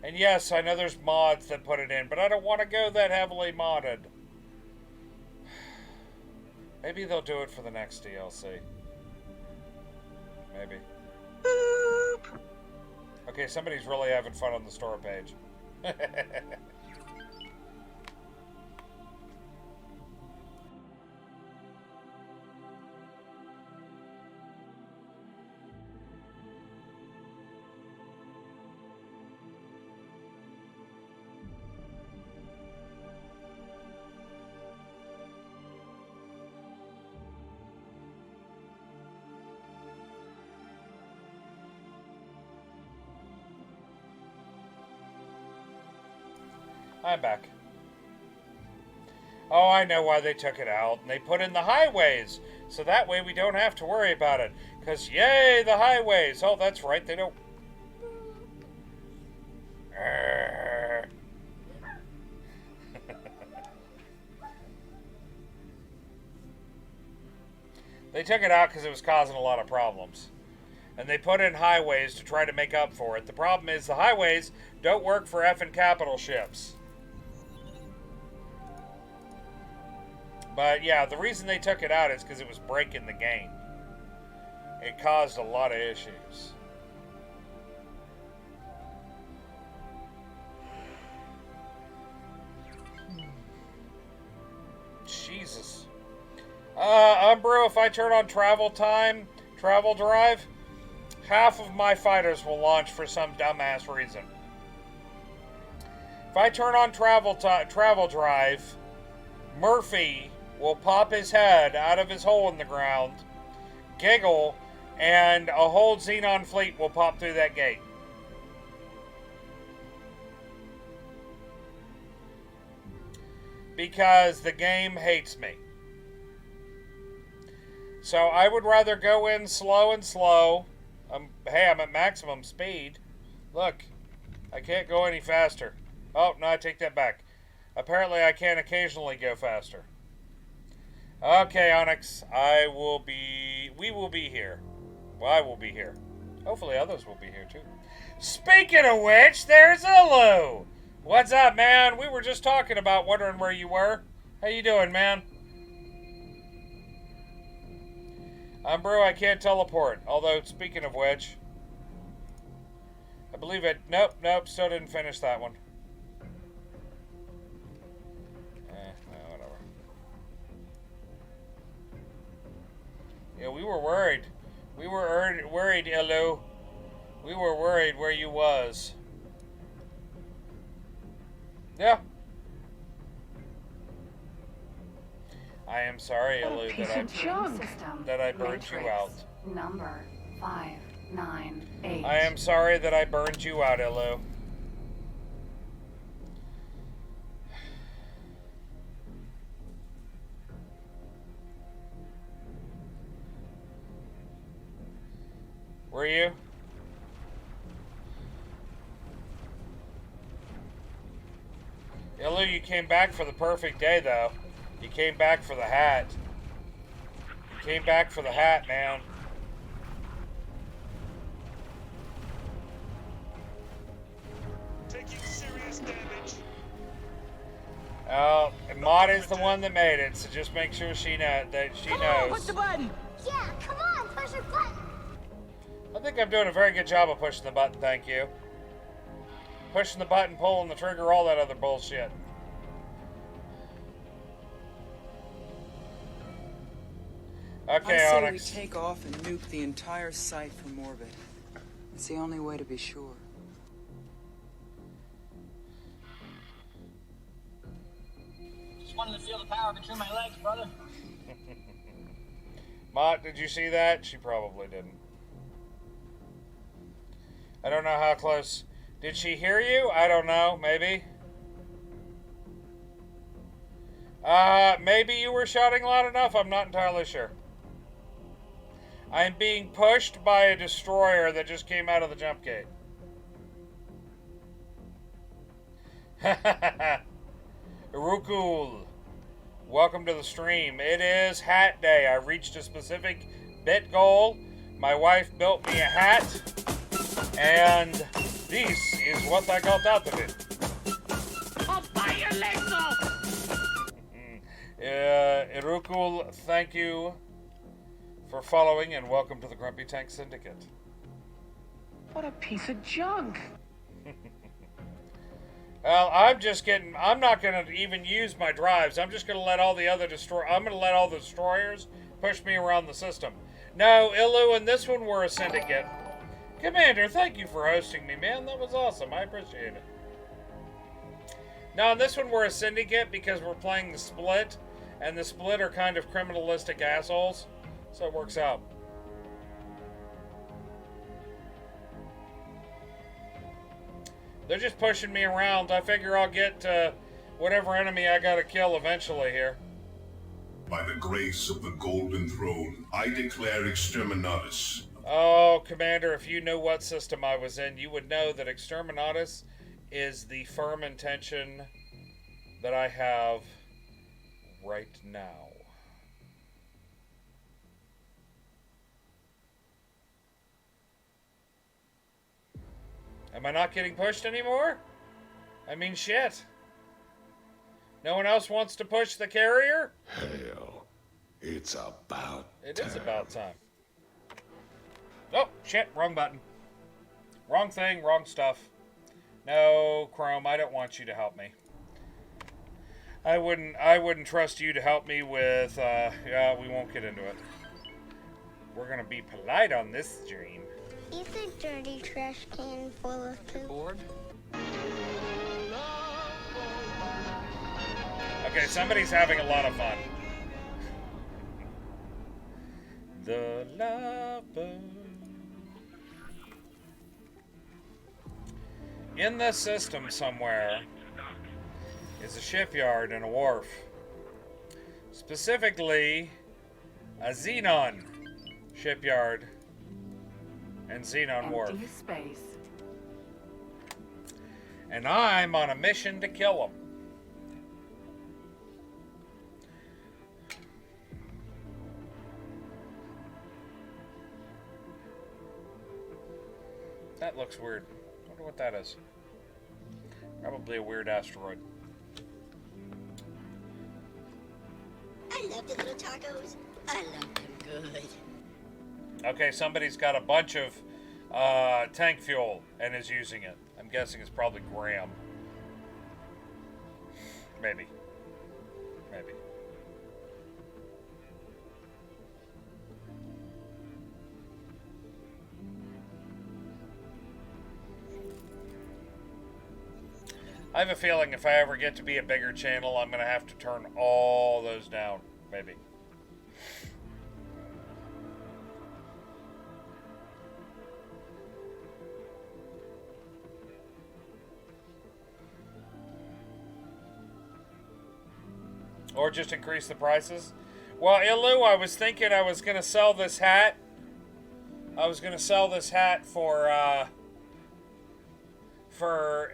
And yes, I know there's mods that put it in, but I don't want to go that heavily modded. Maybe they'll do it for the next DLC. Maybe. Boop. Okay, somebody's really having fun on the store page. I'm back. Oh, I know why they took it out. And they put in the highways. So that way we don't have to worry about it. Because, yay, the highways. Oh, that's right. They don't... They took it out because it was causing a lot of problems. And they put in highways to try to make up for it. The problem is the highways don't work for effing capital ships. But yeah, the reason they took it out is because it was breaking the game. It caused a lot of issues. Jesus. Umbro, if I turn on travel drive, half of my fighters will launch for some dumbass reason. If I turn on travel drive, Murphy will pop his head out of his hole in the ground, giggle, and a whole Xenon fleet will pop through that gate. Because the game hates me. So I would rather go in slow and slow. Hey, I'm at maximum speed. Look, I can't go any faster. Oh, no, I take that back. Apparently I can occasionally go faster. Okay, Onyx, we will be here. Well, I will be here. Hopefully others will be here too. Speaking of which, there's Ulu! What's up, man? We were just talking about wondering where you were. How you doing, man? Bro, I can't teleport. Although, speaking of which, believe it. Nope, nope, still didn't finish that one. No, whatever. Yeah, we were worried. We were worried, Ilu. We were worried where you was. Yeah. I am sorry, Ilu, that I burned you out. Number 598. I am sorry that I burned you out, Ilu. Were you? Ilu, you came back for the perfect day, though. You came back for the hat. You came back for the hat, man. Taking serious damage. Oh, Maud is the one that made it, so just make sure she knows. Push the button. Yeah, come on, push the button. I think I'm doing a very good job of pushing the button, thank you. Pushing the button, pulling the trigger, all that other bullshit. Okay, I say Onyx. we take off and nuke the entire site from orbit. It's the only way to be sure. Just wanted to feel the power between my legs, brother. Mott, did you see that? She probably didn't. I don't know how close. Did she hear you? I don't know. Maybe. Maybe you were shouting loud enough. I'm not entirely sure. I'm being pushed by a destroyer that just came out of the jump gate. Rukul, welcome to the stream. It is hat day. I reached a specific bit goal. My wife built me a hat, and this is what I got out of it. I'll buy your legs off! Rukul, thank you for following, and welcome to the Grumpy Tank Syndicate. What a piece of junk! Well, I'm not gonna even use my drives. I'm just gonna let all the other destroyers push me around the system. No, Ilu and this one were a syndicate. Commander, thank you for hosting me, man. That was awesome. I appreciate it. Now, in this one we're a syndicate because we're playing the Split, and the Split are kind of criminalistic assholes, so it works out. They're just pushing me around. I figure I'll get whatever enemy I gotta kill eventually here. By the grace of the Golden Throne, I declare Exterminatus. Oh, Commander, if you knew what system I was in, you would know that Exterminatus is the firm intention that I have right now. Am I not getting pushed anymore? I mean, shit. No one else wants to push the carrier? Hell, it's about It is about time. Oh, shit, wrong button. Wrong thing, wrong stuff. No, Chrome, I don't want you to help me. I wouldn't trust you to help me with, yeah, we won't get into it. We're gonna be polite on this stream. Is a dirty trash can full of poop? Bored? Okay, somebody's having a lot of fun. The love boat. In this system somewhere is a shipyard and a wharf. Specifically, a Xenon shipyard and Xenon wharf. Empty space. And I'm on a mission to kill them. That looks weird. I wonder what that is. Probably a weird asteroid. I love the little tacos. I love them good. Okay, somebody's got a bunch of tank fuel and is using it. I'm guessing it's probably Graham. Maybe. Maybe. I have a feeling if I ever get to be a bigger channel, I'm going to have to turn all those down. Maybe. Or just increase the prices. Well, Ilu, I was thinking I was going to sell this hat. I was going to sell this hat for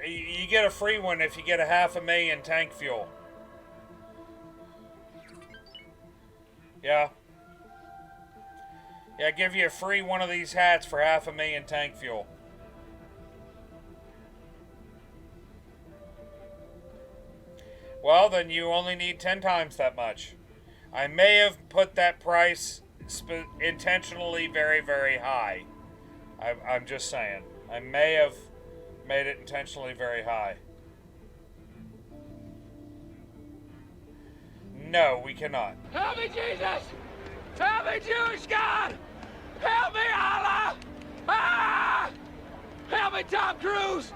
you get a free one if you get a 500,000 tank fuel. Yeah. Yeah, give you a free one of these hats for 500,000 tank fuel. Well, then you only need 10 times that much. I may have put that price intentionally very, very high. I'm just saying. I may have made it intentionally very high. No, we cannot. Help me, Jesus! Help me, Jewish God! Help me, Allah! Ah! Help me, Tom Cruise!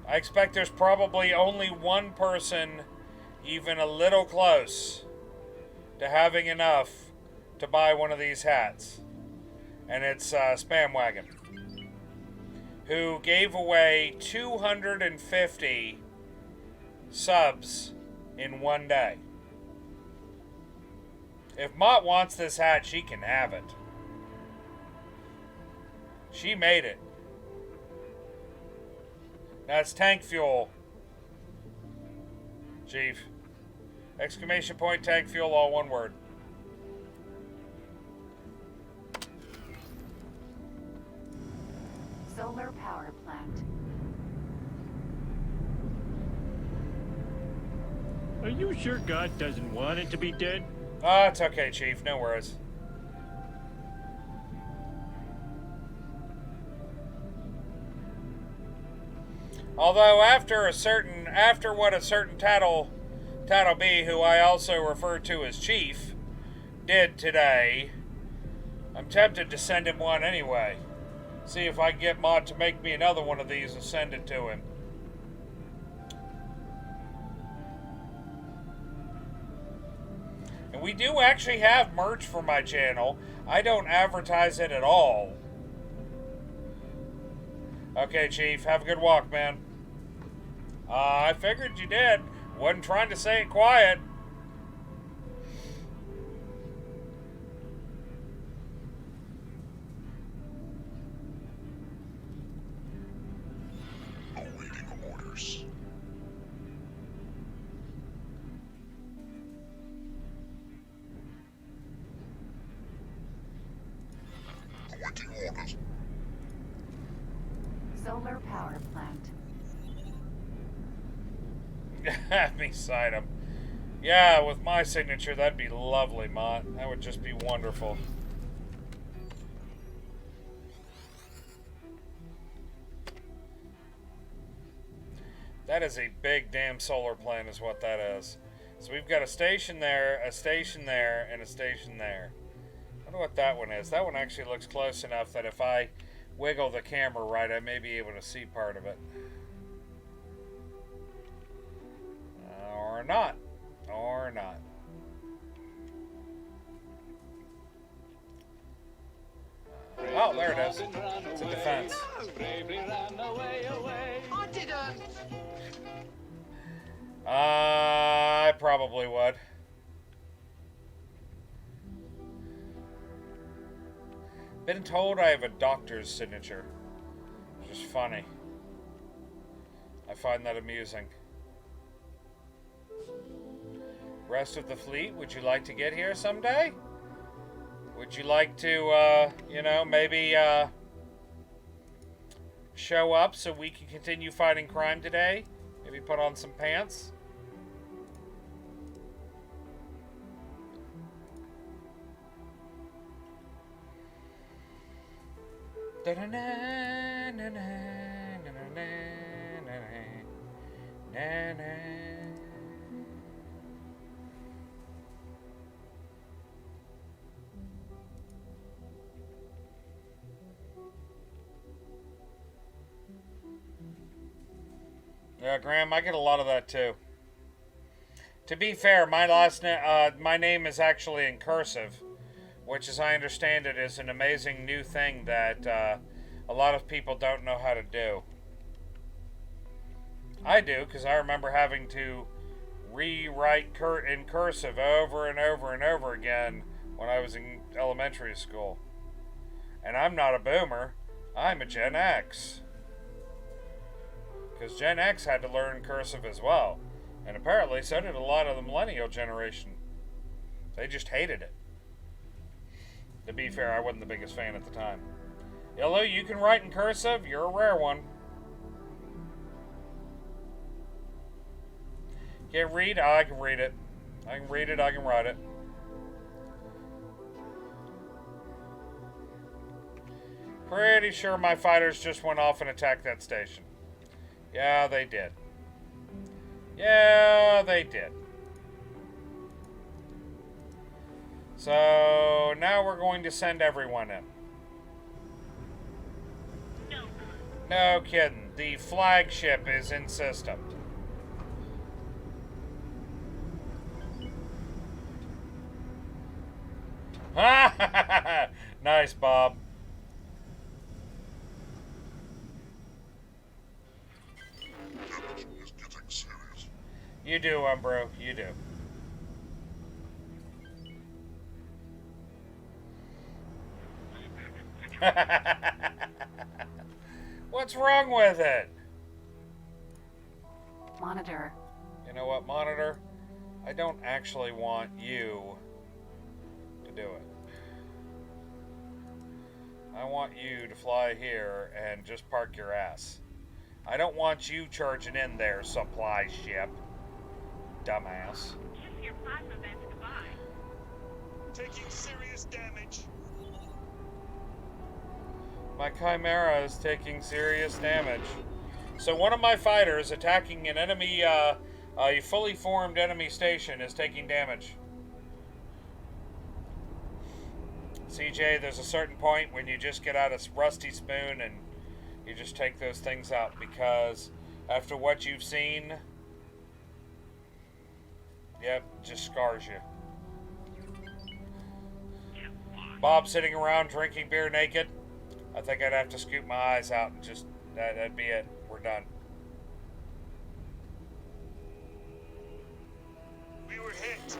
I expect there's probably only one person even a little close to having enough to buy one of these hats. And it's Spamwagon, who gave away 250 subs in one day. If Mott wants this hat, she can have it. She made it. That's tank fuel, Chief. Exclamation point tank fuel, all one word. Solar power plant. Are you sure God doesn't want it to be dead? Ah, it's okay, Chief. No worries. Although after what a certain Tattle B, who I also refer to as Chief, did today, I'm tempted to send him one anyway. See if I can get Mod to make me another one of these and send it to him. And we do actually have merch for my channel. I don't advertise it at all. Okay, Chief. Have a good walk, man. I figured you did. Wasn't trying to say it quiet. Awaiting orders. Awaiting orders. Solar power plant. Have me sign him. Yeah, with my signature, that'd be lovely, Mott. That would just be wonderful. That is a big damn solar plant is what that is. So we've got a station there, and a station there. I wonder what that one is. That one actually looks close enough that if I wiggle the camera right, I may be able to see part of it. Or not. Or not. Oh, there it is. It's a defense. I didn't. I probably would. Been told I have a doctor's signature. Which is funny. I find that amusing. Rest of the fleet, would you like to get here someday? Would you like to, you know, maybe, show up so we can continue fighting crime today? Maybe put on some pants? Yeah, Graham, I get a lot of that too. To be fair, my name is actually in cursive, which, as I understand it, is an amazing new thing that a lot of people don't know how to do. I do, because I remember having to rewrite in cursive over and over and over again when I was in elementary school. And I'm not a boomer, I'm a Gen X. Because Gen X had to learn cursive as well. And apparently so did a lot of the millennial generation. They just hated it. To be fair, I wasn't the biggest fan at the time. Yellow, you can write in cursive? You're a rare one. Can't read? Oh, I can read it. I can read it, I can write it. Pretty sure my fighters just went off and attacked that station. Yeah, they did. Yeah, they did. So now we're going to send everyone in. No kidding. The flagship is in system. Nice, Bob. You do, Umbro. You do. What's wrong with it? Monitor. You know what, Monitor? I don't actually want you to do it. I want you to fly here and just park your ass. I don't want you charging in there, supply ship. Dumbass. Kiss your plasma vents goodbye. Taking serious damage. My Chimera is taking serious damage. So one of my fighters attacking an enemy, a fully formed enemy station is taking damage. CJ, there's a certain point when you just get out a rusty spoon and you just take those things out, because after what you've seen, yep, just scars you. Bob sitting around drinking beer naked. I think I'd have to scoop my eyes out and just, that'd be it. We're done. We were hit.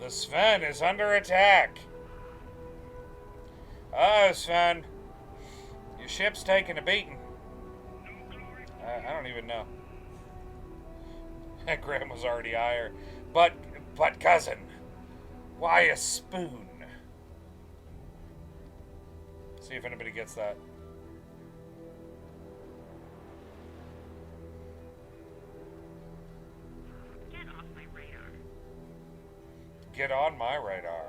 The Sven is under attack. Oh, Sven. Your ship's taking a beating. I don't even know. Graham was already higher. But cousin, why a spoon? See if anybody gets that. Get off my radar. Get on my radar.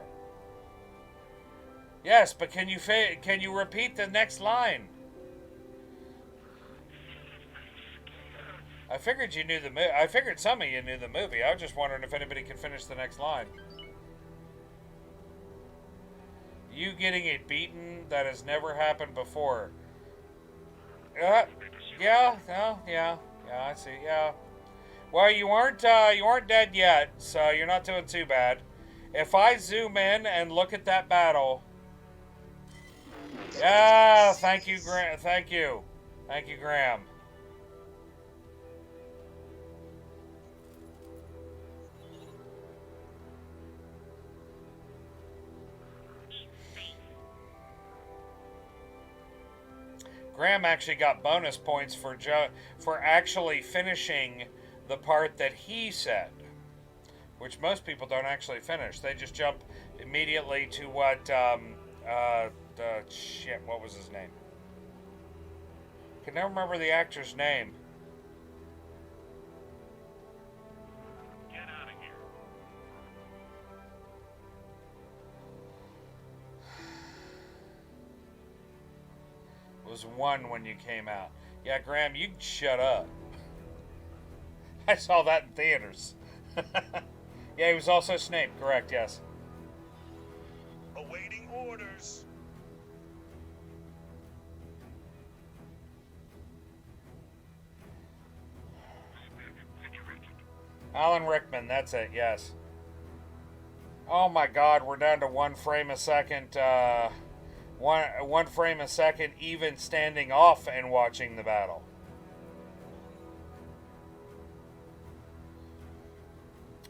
Yes, but can you repeat the next line? I figured you knew the movie. I figured some of you knew the movie. I was just wondering if anybody could finish the next line. You getting a beaten that has never happened before. Yeah, I see. Yeah. Well, you aren't dead yet, so you're not doing too bad. If I zoom in and look at that battle. Yeah, thank you, Graham. Thank you, Graham. Graham actually got bonus points for actually finishing the part that he said, which most people don't actually finish. They just jump immediately to what what was his name? Can never remember the actor's name. Get out of here. was 1 when you came out. Yeah, Graham, you can shut up. I saw that in theaters. Yeah, he was also Snape, correct, yes. Awaiting orders. Alan Rickman, that's it, yes. Oh my god, we're down to 1 frame a second, one frame a second even standing off and watching the battle.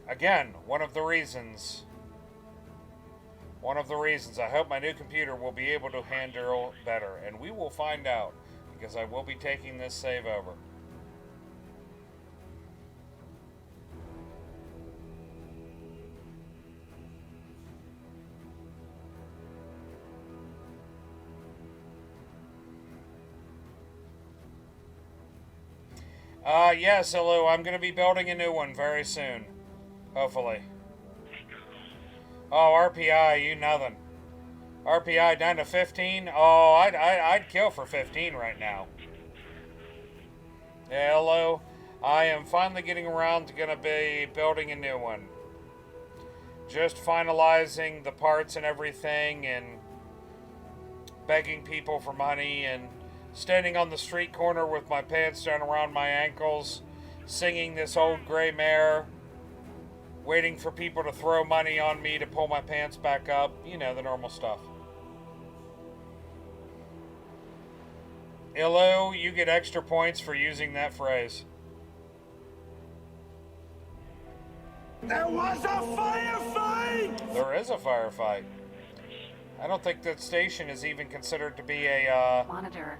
Again, one of the reasons I hope my new computer will be able to handle better, and we will find out, because I will be taking this save over. Yes, Ilu, I'm going to be building a new one very soon. Hopefully. Oh, RPI, you nothing. RPI down to 15? Oh, I'd kill for 15 right now. Yeah, Ilu, I am finally getting around to going to be building a new one. Just finalizing the parts and everything and begging people for money and standing on the street corner with my pants down around my ankles, singing this old gray mare, waiting for people to throw money on me to pull my pants back up. You know, the normal stuff. Ilu, you get extra points for using that phrase. There was a firefight! There is a firefight. I don't think that station is even considered to be a, Monitor.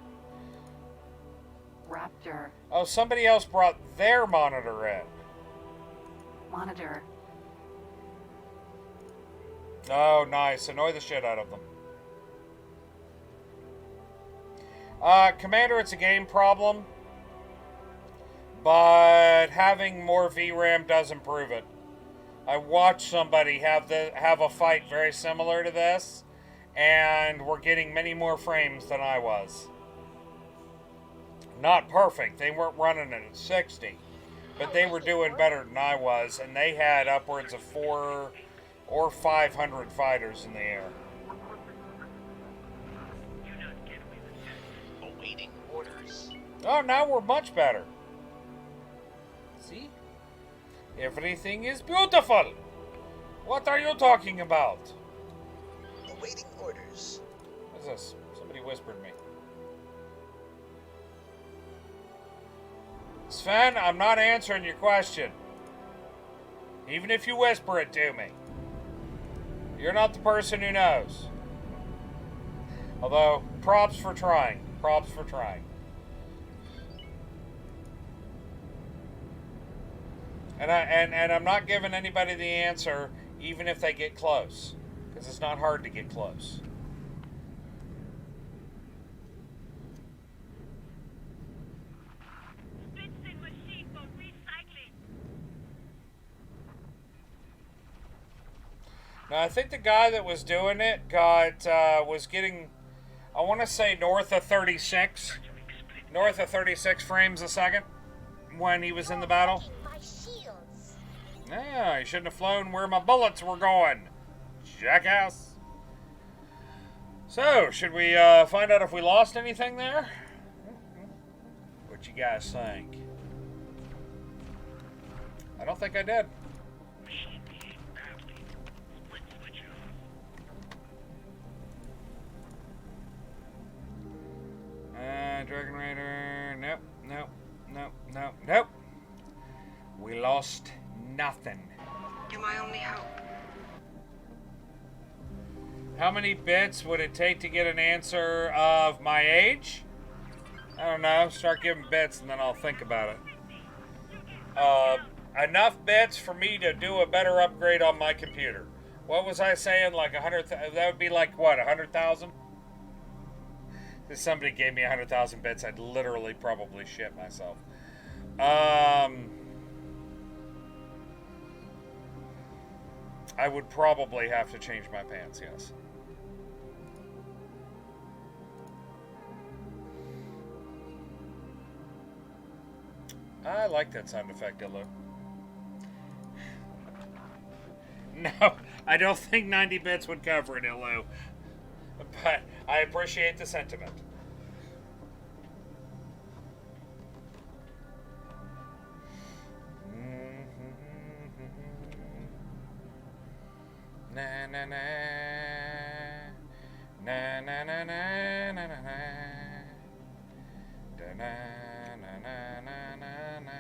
Raptor. Oh, somebody else brought their monitor in. Monitor. Oh, nice. Annoy the shit out of them. Commander, it's a game problem. But having more VRAM does improve it. I watched somebody have a fight very similar to this, and we're getting many more frames than I was. Not perfect. They weren't running it at 60. But they were doing better than I was, and they had upwards of 400 or 500 fighters in the air. Awaiting orders. Oh, now we're much better. See? Everything is beautiful. What are you talking about? Awaiting orders. What is this? Somebody whispered me. Sven, I'm not answering your question. Even if you whisper it to me. You're not the person who knows. Although, props for trying. Props for trying. And I'm not giving anybody the answer, even if they get close. Because it's not hard to get close. Now, I think the guy that was doing it was getting, I want to say north of 36 frames a second when he was in the battle. Yeah, he shouldn't have flown where my bullets were going, jackass. So, should we find out if we lost anything there? What you guys think? I don't think I did. Dragon Raider, nope. We lost nothing. You're my only hope. How many bits would it take to get an answer of my age? I don't know. Start giving bits and then I'll think about it. Enough bits for me to do a better upgrade on my computer. What was I saying? Like 100? That would be like what? 100,000? If somebody gave me 100,000 bits, I'd literally probably shit myself. I would probably have to change my pants, yes. I like that sound effect, Illu. No, I don't think 90 bits would cover it, Illu. But I appreciate the sentiment. Na na na na na na na na na na na na na na.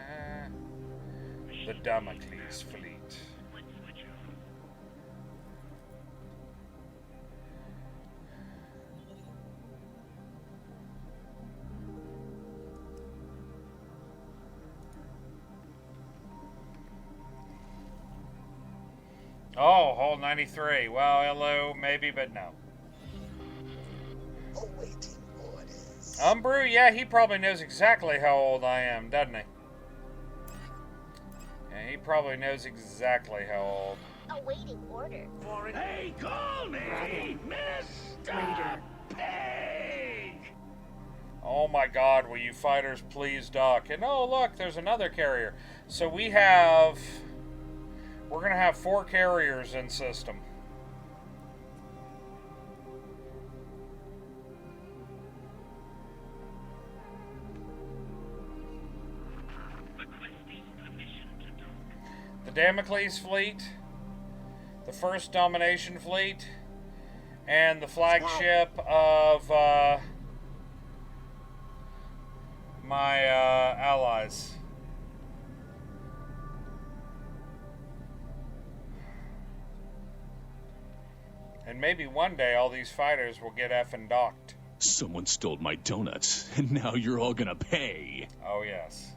The Damocles fleet. Oh, hole 93. Well, hello, maybe, but no. Awaiting orders. Umbrew, yeah, he probably knows exactly how old I am, doesn't he? Yeah, he probably knows exactly how old. Awaiting order. Hey, call me Mr. Pig! Oh my god, will you fighters please dock? And oh, look, there's another carrier. So we have... We're going to have 4 carriers in system. The Damocles fleet, the First Domination fleet, and the flagship of my allies. And maybe one day all these fighters will get effing docked. Someone stole my donuts, and now you're all gonna pay. Oh, yes.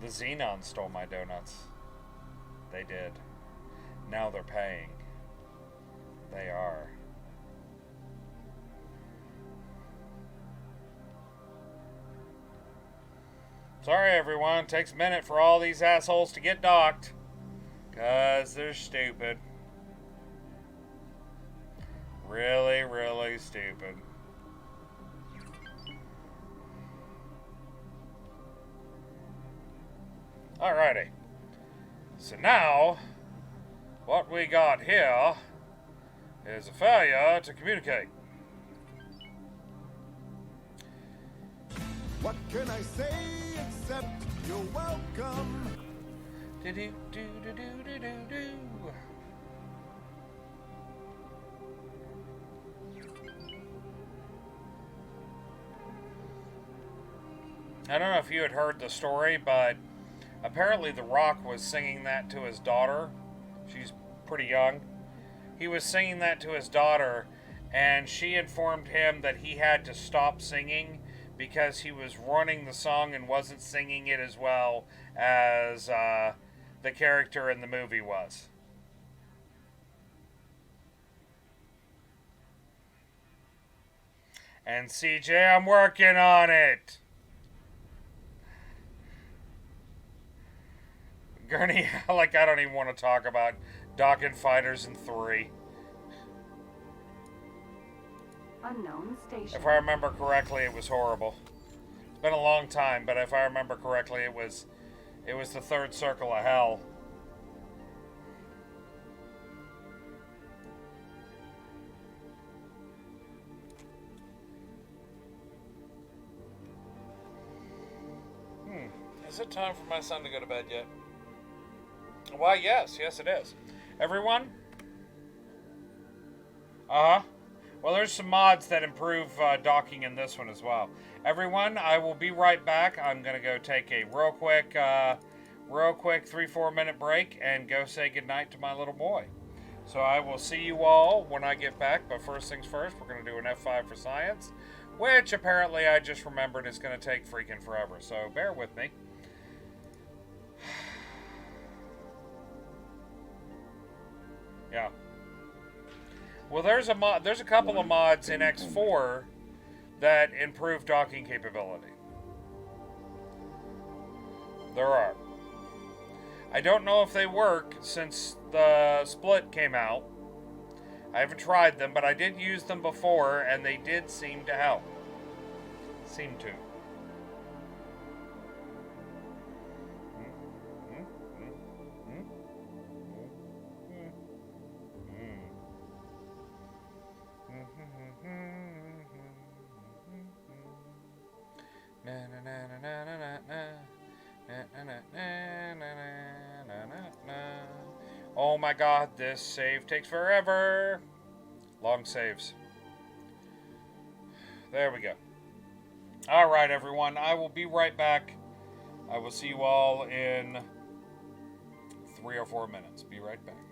The Xenon stole my donuts. They did. Now they're paying. They are. Sorry, everyone. Takes a minute for all these assholes to get docked. 'Cause they're stupid. Really, really stupid. Alrighty. So now, what we got here is a failure to communicate. What can I say except you're welcome? Do-do-do-do-do-do-do. I don't know if you had heard the story, but apparently The Rock was singing that to his daughter. She's pretty young. He was singing that to his daughter, and she informed him that he had to stop singing because he was running the song and wasn't singing it as well as the character in the movie was. And CJ, I'm working on it. Gurney, like, I don't even want to talk about docking fighters in 3. Unknown station. If I remember correctly, it was horrible. It's been a long time, but if I remember correctly, it was the 3rd circle of hell. Is it time for my son to go to bed yet? Why, yes it is. Everyone? Well, there's some mods that improve docking in this one as well. Everyone, I will be right back. I'm going to go take a real quick 3-4 minute break and go say goodnight to my little boy. So I will see you all when I get back, but first things first, we're going to do an F5 for science, which apparently I just remembered is going to take freaking forever, so bear with me. Yeah. Well, there's a couple of mods in X4 that improve docking capability. There are. I don't know if they work since the split came out. I haven't tried them, but I did use them before, and they did seem to help. Seem to. Na, na, na, na, na, na, na. Na, na, na, na, na, na, na. Oh my god, this save takes forever. Long saves. There we go. Alright, everyone. I will be right back. I will see you all in 3 or 4 minutes. Be right back.